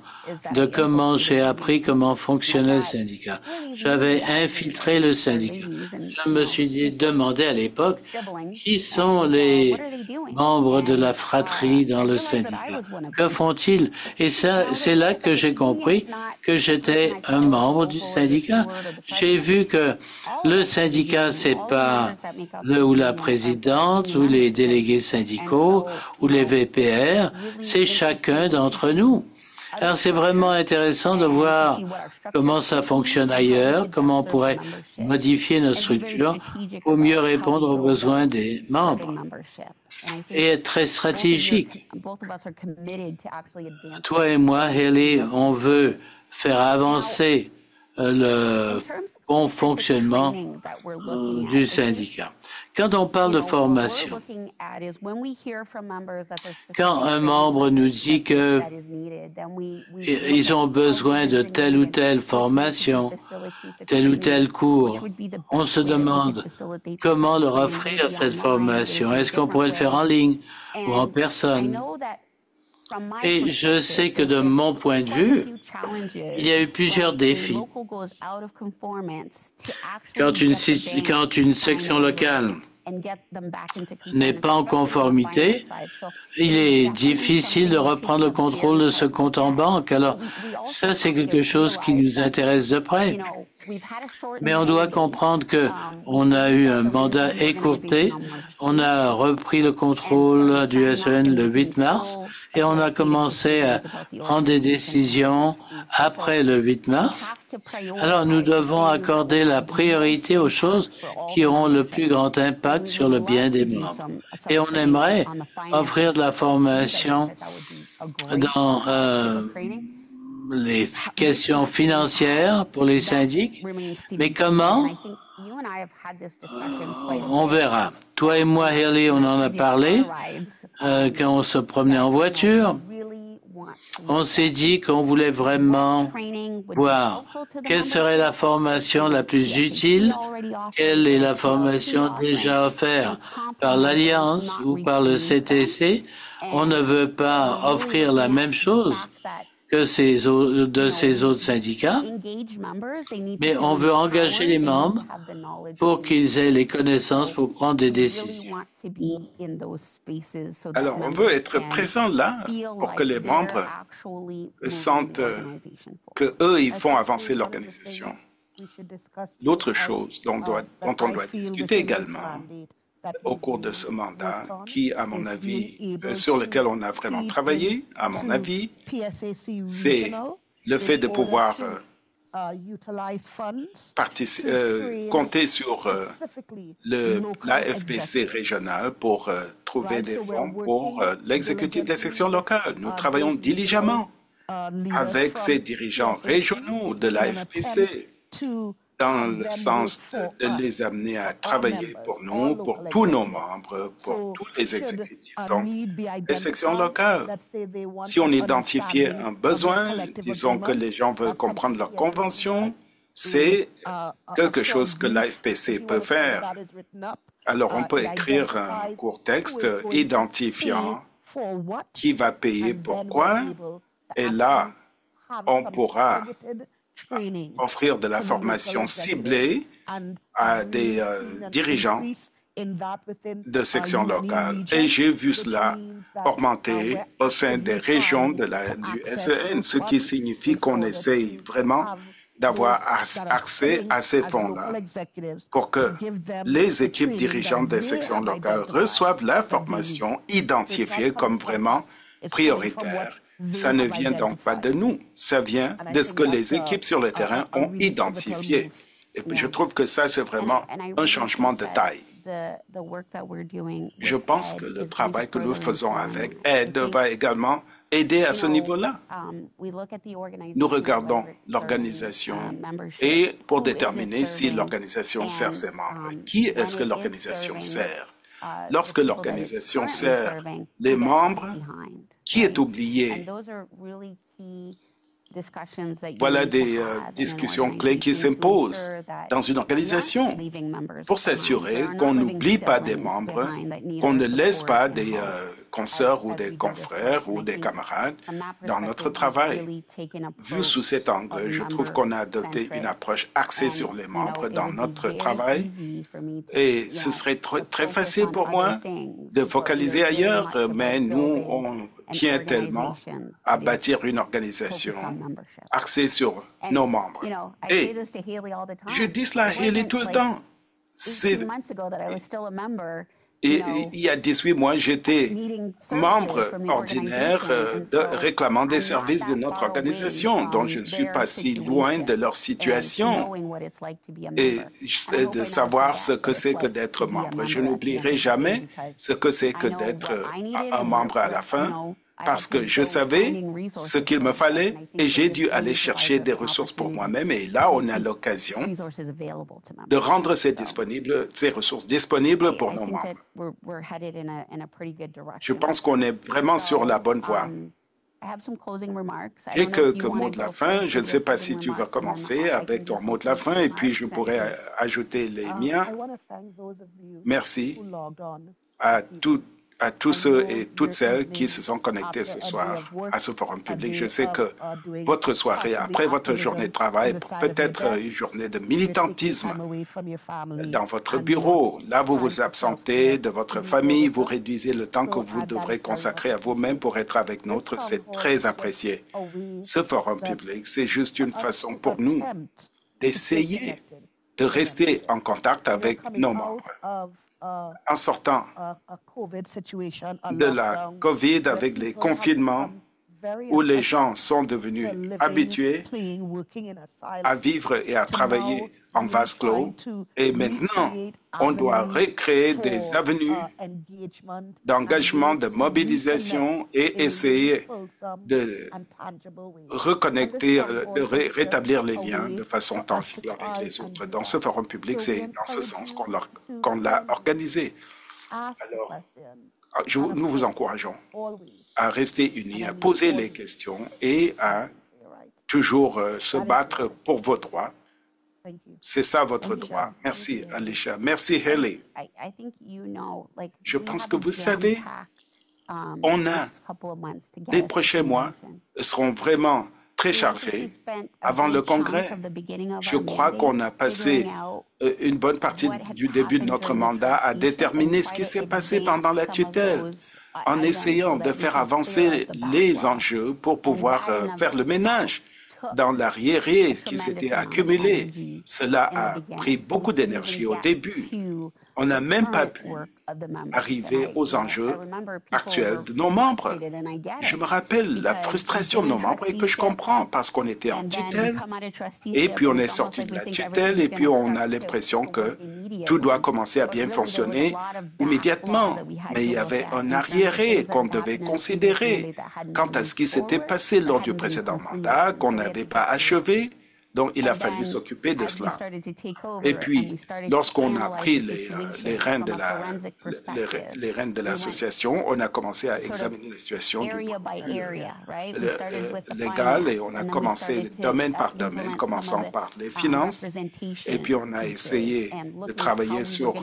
Speaker 4: de comment j'ai appris comment fonctionnait le syndicat. J'avais infiltré le syndicat. Je me suis demandé à l'époque qui sont les membres de la fratrie dans le syndicat. Que font-ils? Et c'est là que j'ai compris que j'étais un membre du syndicat. J'ai vu que le syndicat, c'est pas le ou la présidente ou les délégués syndicaux ou les VPR, c'est chacun d'entre nous. Alors c'est vraiment intéressant de voir comment ça fonctionne ailleurs, comment on pourrait modifier notre structure pour mieux répondre aux besoins des membres et être très stratégique. Toi et moi, Haley, on veut faire avancer le bon fonctionnement du syndicat. Quand on parle de formation, quand un membre nous dit que ils ont besoin de telle ou telle formation, tel ou tel cours, on se demande comment leur offrir cette formation. Est-ce qu'on pourrait le faire en ligne ou en personne? Et je sais que de mon point de vue, il y a eu plusieurs défis. Quand une section locale n'est pas en conformité, il est difficile de reprendre le contrôle de ce compte en banque. Alors, ça, c'est quelque chose qui nous intéresse de près. Mais on doit comprendre qu'on a eu un mandat écourté. On a repris le contrôle du SEN le 8 mars et on a commencé à prendre des décisions après le 8 mars. Alors, nous devons accorder la priorité aux choses qui auront le plus grand impact sur le bien des membres. Et on aimerait offrir de la formation dans les questions financières pour les syndics. Mais comment? On verra. Toi et moi, Haley, on en a parlé quand on se promenait en voiture. on s'est dit qu'on voulait vraiment voir quelle serait la formation la plus utile, quelle est la formation déjà offerte par l'Alliance ou par le CTC. On ne veut pas offrir la même chose que ces autres syndicats, mais on veut engager les membres pour qu'ils aient les connaissances pour prendre des décisions.
Speaker 3: Alors, on veut être présent là pour que les membres sentent que eux, ils font avancer l'organisation. L'autre chose dont on doit discuter également au cours de ce mandat, qui, à mon avis, sur lequel on a vraiment travaillé, à mon avis, c'est le fait de pouvoir compter sur l'AFPC régional pour trouver des fonds pour l'exécutif des sections locales. Nous travaillons diligemment avec ces dirigeants régionaux de l'AFPC dans le sens de les amener à travailler pour nous, pour tous nos membres, pour tous les exécutifs, donc les sections locales. Si on identifiait un besoin, disons que les gens veulent comprendre leur convention, c'est quelque chose que l'AFPC peut faire. Alors on peut écrire un court texte identifiant qui va payer pourquoi, et là, on pourra offrir de la formation ciblée à des dirigeants de sections locales. Et j'ai vu cela augmenter au sein des régions du SEN, ce qui signifie qu'on essaye vraiment d'avoir accès à ces fonds-là pour que les équipes dirigeantes des sections locales reçoivent la formation identifiée comme vraiment prioritaire. Ça ne vient donc pas de nous, ça vient de ce que les équipes sur le terrain ont identifié. Et puis je trouve que ça, c'est vraiment un changement de taille. Je pense que le travail que nous faisons avec AID va également aider à ce niveau-là. Nous regardons l'organisation et pour déterminer si l'organisation sert ses membres. Qui est-ce que l'organisation sert? Lorsque l'organisation sert les membres, qui est oublié? Voilà des discussions clés qui s'imposent dans une organisation pour s'assurer qu'on n'oublie pas des membres, qu'on ne laisse pas des consoeurs ou des confrères ou des camarades dans notre travail. Vu sous cet angle, je trouve qu'on a adopté une approche axée sur les membres dans notre travail et ce serait très facile pour moi de focaliser ailleurs, mais nous, on tient tellement à bâtir une organisation axée sur nos membres. Et je dis cela à Haley tout le temps. Et il y a 18 mois, j'étais membre ordinaire réclamant des services de notre organisation, donc je ne suis pas si loin de leur situation et de savoir ce que c'est que d'être membre. Je n'oublierai jamais ce que c'est que d'être un membre à la fin, parce que je savais ce qu'il me fallait et j'ai dû aller chercher des ressources pour moi-même. Et là, on a l'occasion de rendre ces ressourses disponibles pour nos membres. Je pense qu'on est vraiment sur la bonne voie. J'ai quelques mots de la fin. Je ne sais pas si tu vas commencer avec ton mot de la fin et puis je pourrais ajouter les miens. Merci à tous ceux et toutes celles qui se sont connectés ce soir à ce forum public. Je sais que votre soirée, après votre journée de travail, peut-être une journée de militantisme dans votre bureau. Là, vous vous absentez de votre famille, vous réduisez le temps que vous devrez consacrer à vous-même pour être avec nous. C'est très apprécié. Ce forum public, c'est juste une façon pour nous d'essayer de rester en contact avec nos membres. En sortant de la COVID avec les confinements où les gens sont devenus habitués à vivre et à travailler en vase clos. Et maintenant, on doit recréer des avenues d'engagement, de mobilisation et essayer de reconnecter, de rétablir les liens de façon tangible avec les autres. Dans ce forum public, c'est dans ce sens qu'on l'a organisé. Alors, nous vous encourageons à rester unis, à poser les questions et à toujours se battre pour vos droits. C'est ça votre droit. Merci, Alicia. Merci, Haley. Je pense que vous savez, les prochains mois seront vraiment très chargés. Avant le Congrès, je crois qu'on a passé une bonne partie du début de notre mandat à déterminer ce qui s'est passé pendant la tutelle, en essayant de faire avancer les enjeux pour pouvoir faire le ménage dans l'arriéré qui s'était accumulé. Cela a pris beaucoup d'énergie au début. On n'a même pas pu arriver aux enjeux actuels de nos membres. Je me rappelle la frustration de nos membres et que je comprends parce qu'on était en tutelle et puis on est sorti de la tutelle et puis on a l'impression que tout doit commencer à bien fonctionner immédiatement. Mais il y avait un arriéré qu'on devait considérer quant à ce qui s'était passé lors du précédent mandat, qu'on n'avait pas achevé. Donc, il a fallu s'occuper de cela. Et puis, lorsqu'on a pris les rênes de l'association, on a commencé à examiner la situation du légal et on a commencé domaine par domaine, commençant par les finances. Et puis, on a essayé de travailler sur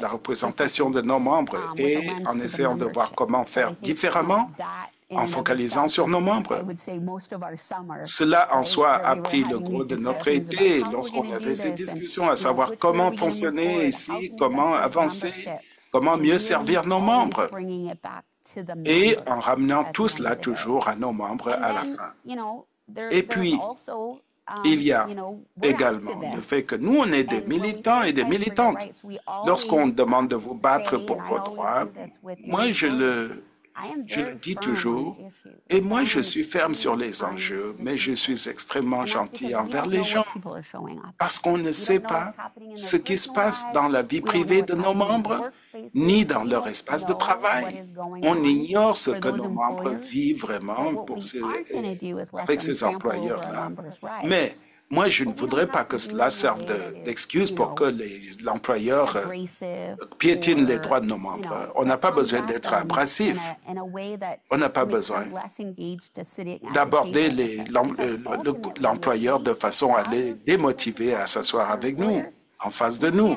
Speaker 3: la représentation de nos membres et en essayant de voir comment faire différemment en focalisant sur nos membres. Cela en soi a pris le gros de notre été lorsqu'on avait ces discussions, à savoir comment fonctionner ici, comment avancer, comment mieux servir nos membres, et en ramenant tout cela toujours à nos membres à la fin. Et puis, il y a également le fait que nous, on est des militants et des militantes. Lorsqu'on demande de vous battre pour vos droits, moi, je le dis toujours, et moi je suis ferme sur les enjeux, mais je suis extrêmement gentil envers les gens, parce qu'on ne sait pas ce qui se passe dans la vie privée de nos membres, ni dans leur espace de travail. On ignore ce que nos membres vivent vraiment avec ces employeurs-là. Mais moi, je ne voudrais pas que cela serve d'excuse pour que l'employeur piétine les droits de nos membres. On n'a pas besoin d'être abrasif. On n'a pas besoin d'aborder l'employeur de façon à les démotiver à s'asseoir avec nous, en face de nous.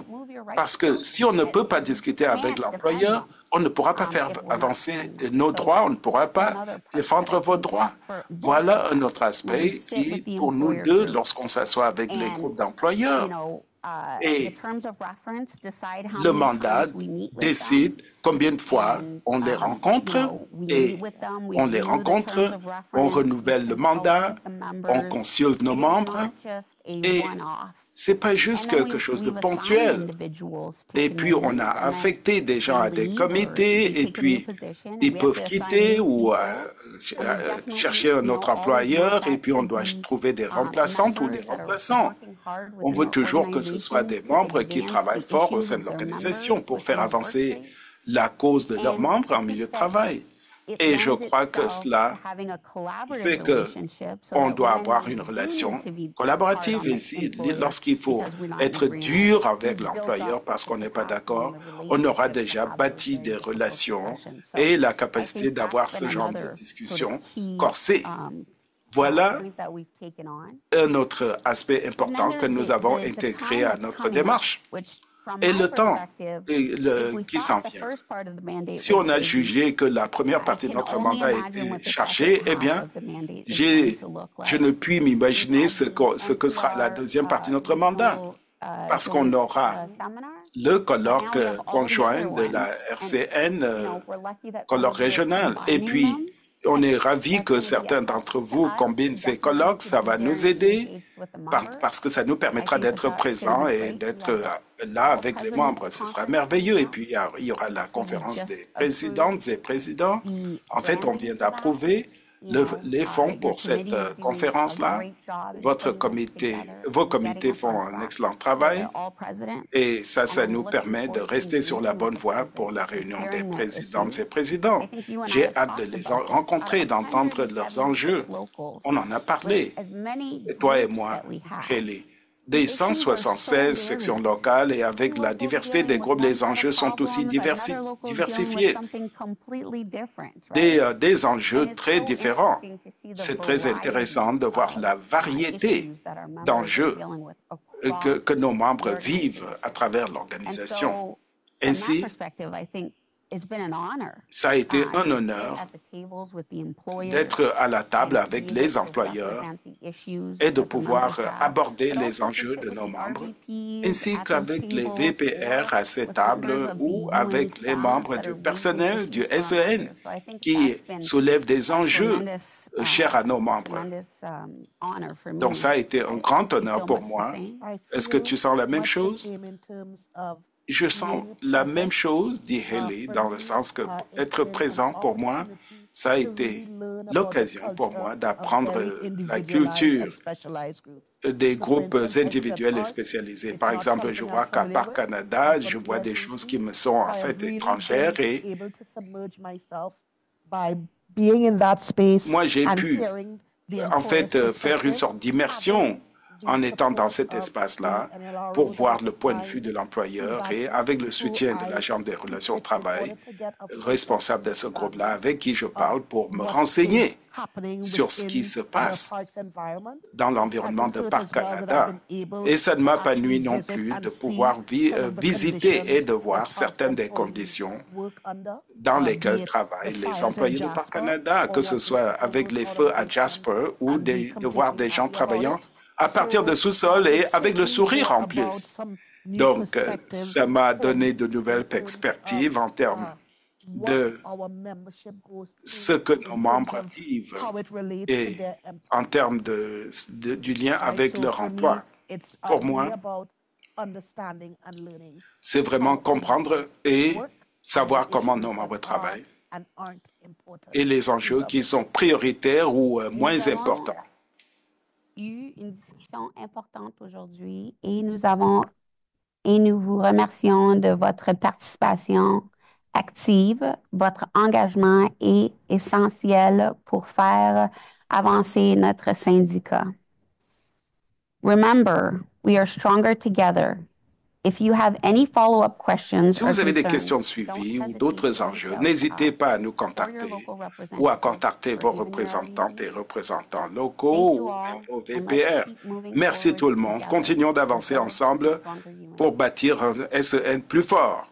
Speaker 3: Parce que si on ne peut pas discuter avec l'employeur, on ne pourra pas faire avancer nos droits, on ne pourra pas défendre vos droits. Voilà un autre aspect qui, pour nous deux, lorsqu'on s'assoit avec les groupes d'employeurs, et le mandat décide combien de fois on les rencontre, et on les rencontre, on renouvelle le mandat, on consulte nos membres, et c'est pas juste quelque chose de ponctuel. Et puis, on a affecté des gens à des comités, et puis ils peuvent quitter ou chercher un autre employeur, et puis on doit trouver des remplaçantes ou des remplaçants. On veut toujours que ce soit des membres qui travaillent fort au sein de l'organisation pour faire avancer la cause de leurs membres en milieu de travail. Et je crois que cela fait qu'on doit avoir une relation collaborative ici. Lorsqu'il faut être dur avec l'employeur parce qu'on n'est pas d'accord, on aura déjà bâti des relations et la capacité d'avoir ce genre de discussion corsée. Voilà un autre aspect important que nous avons intégré à notre démarche. Et le temps qui s'en vient. Si on a jugé que la première partie de notre mandat était chargée, eh bien, je ne puis m'imaginer ce que sera la deuxième partie de notre mandat, parce qu'on aura le colloque conjoint de la RCN, colloque régional. Et puis, on est ravis que certains d'entre vous combinent ces colloques. Ça va nous aider parce que ça nous permettra d'être présents et d'être là avec les membres. Ce sera merveilleux. Et puis, il y aura la conférence des présidentes et présidents. En fait, on vient d'approuver les fonds pour cette conférence-là. Vos comités font un excellent travail et ça nous permet de rester sur la bonne voie pour la réunion des présidentes et présidents. J'ai hâte de les rencontrer, d'entendre leurs enjeux. On en a parlé, et toi et moi, Haley. des 176 sections locales et avec la diversité des groupes, les enjeux sont aussi diversifiés. Des enjeux très différents. C'est très intéressant de voir la variété d'enjeux que nos membres vivent à travers l'organisation. Ainsi, ça a été un honneur d'être à la table avec les employeurs et de pouvoir aborder les enjeux de nos membres, ainsi qu'avec les VPR à ces tables ou avec les membres du personnel du SEN qui soulèvent des enjeux chers à nos membres. Donc ça a été un grand honneur pour moi. Est-ce que tu sens la même chose? Je sens la même chose, dit Haley, dans le sens que être présent pour moi, ça a été l'occasion pour moi d'apprendre la culture des groupes individuels et spécialisés. Par exemple, je vois qu'à Parc Canada, je vois des choses qui me sont en fait étrangères et moi, j'ai pu en fait faire une sorte d'immersion en étant dans cet espace-là pour voir le point de vue de l'employeur et avec le soutien de l'agent des relations au travail, responsable de ce groupe-là, avec qui je parle pour me renseigner sur ce qui se passe dans l'environnement de Parc Canada. Et ça ne m'a pas nui non plus de pouvoir visiter et de voir certaines des conditions dans lesquelles travaillent les employés de Parc Canada, que ce soit avec les feux à Jasper ou de voir des gens travaillant à partir de sous-sol et avec le sourire en plus. Donc, ça m'a donné de nouvelles perspectives en termes de ce que nos membres vivent et en termes du lien avec leur emploi. Pour moi, c'est vraiment comprendre et savoir comment nos membres travaillent et les enjeux qui sont prioritaires ou moins importants.
Speaker 1: Eu une discussion importante aujourd'hui et nous vous remercions de votre participation active. Votre engagement est essentiel pour faire avancer notre syndicat. Remember, we are stronger together. If you have any follow-up questions
Speaker 3: Si vous avez des questions de suivi ou d'autres enjeux, n'hésitez pas à nous contacter ou à contacter vos représentantes et représentants locaux ou même au VPR. Merci tout le monde. Continuons d'avancer ensemble pour bâtir un SEN plus fort.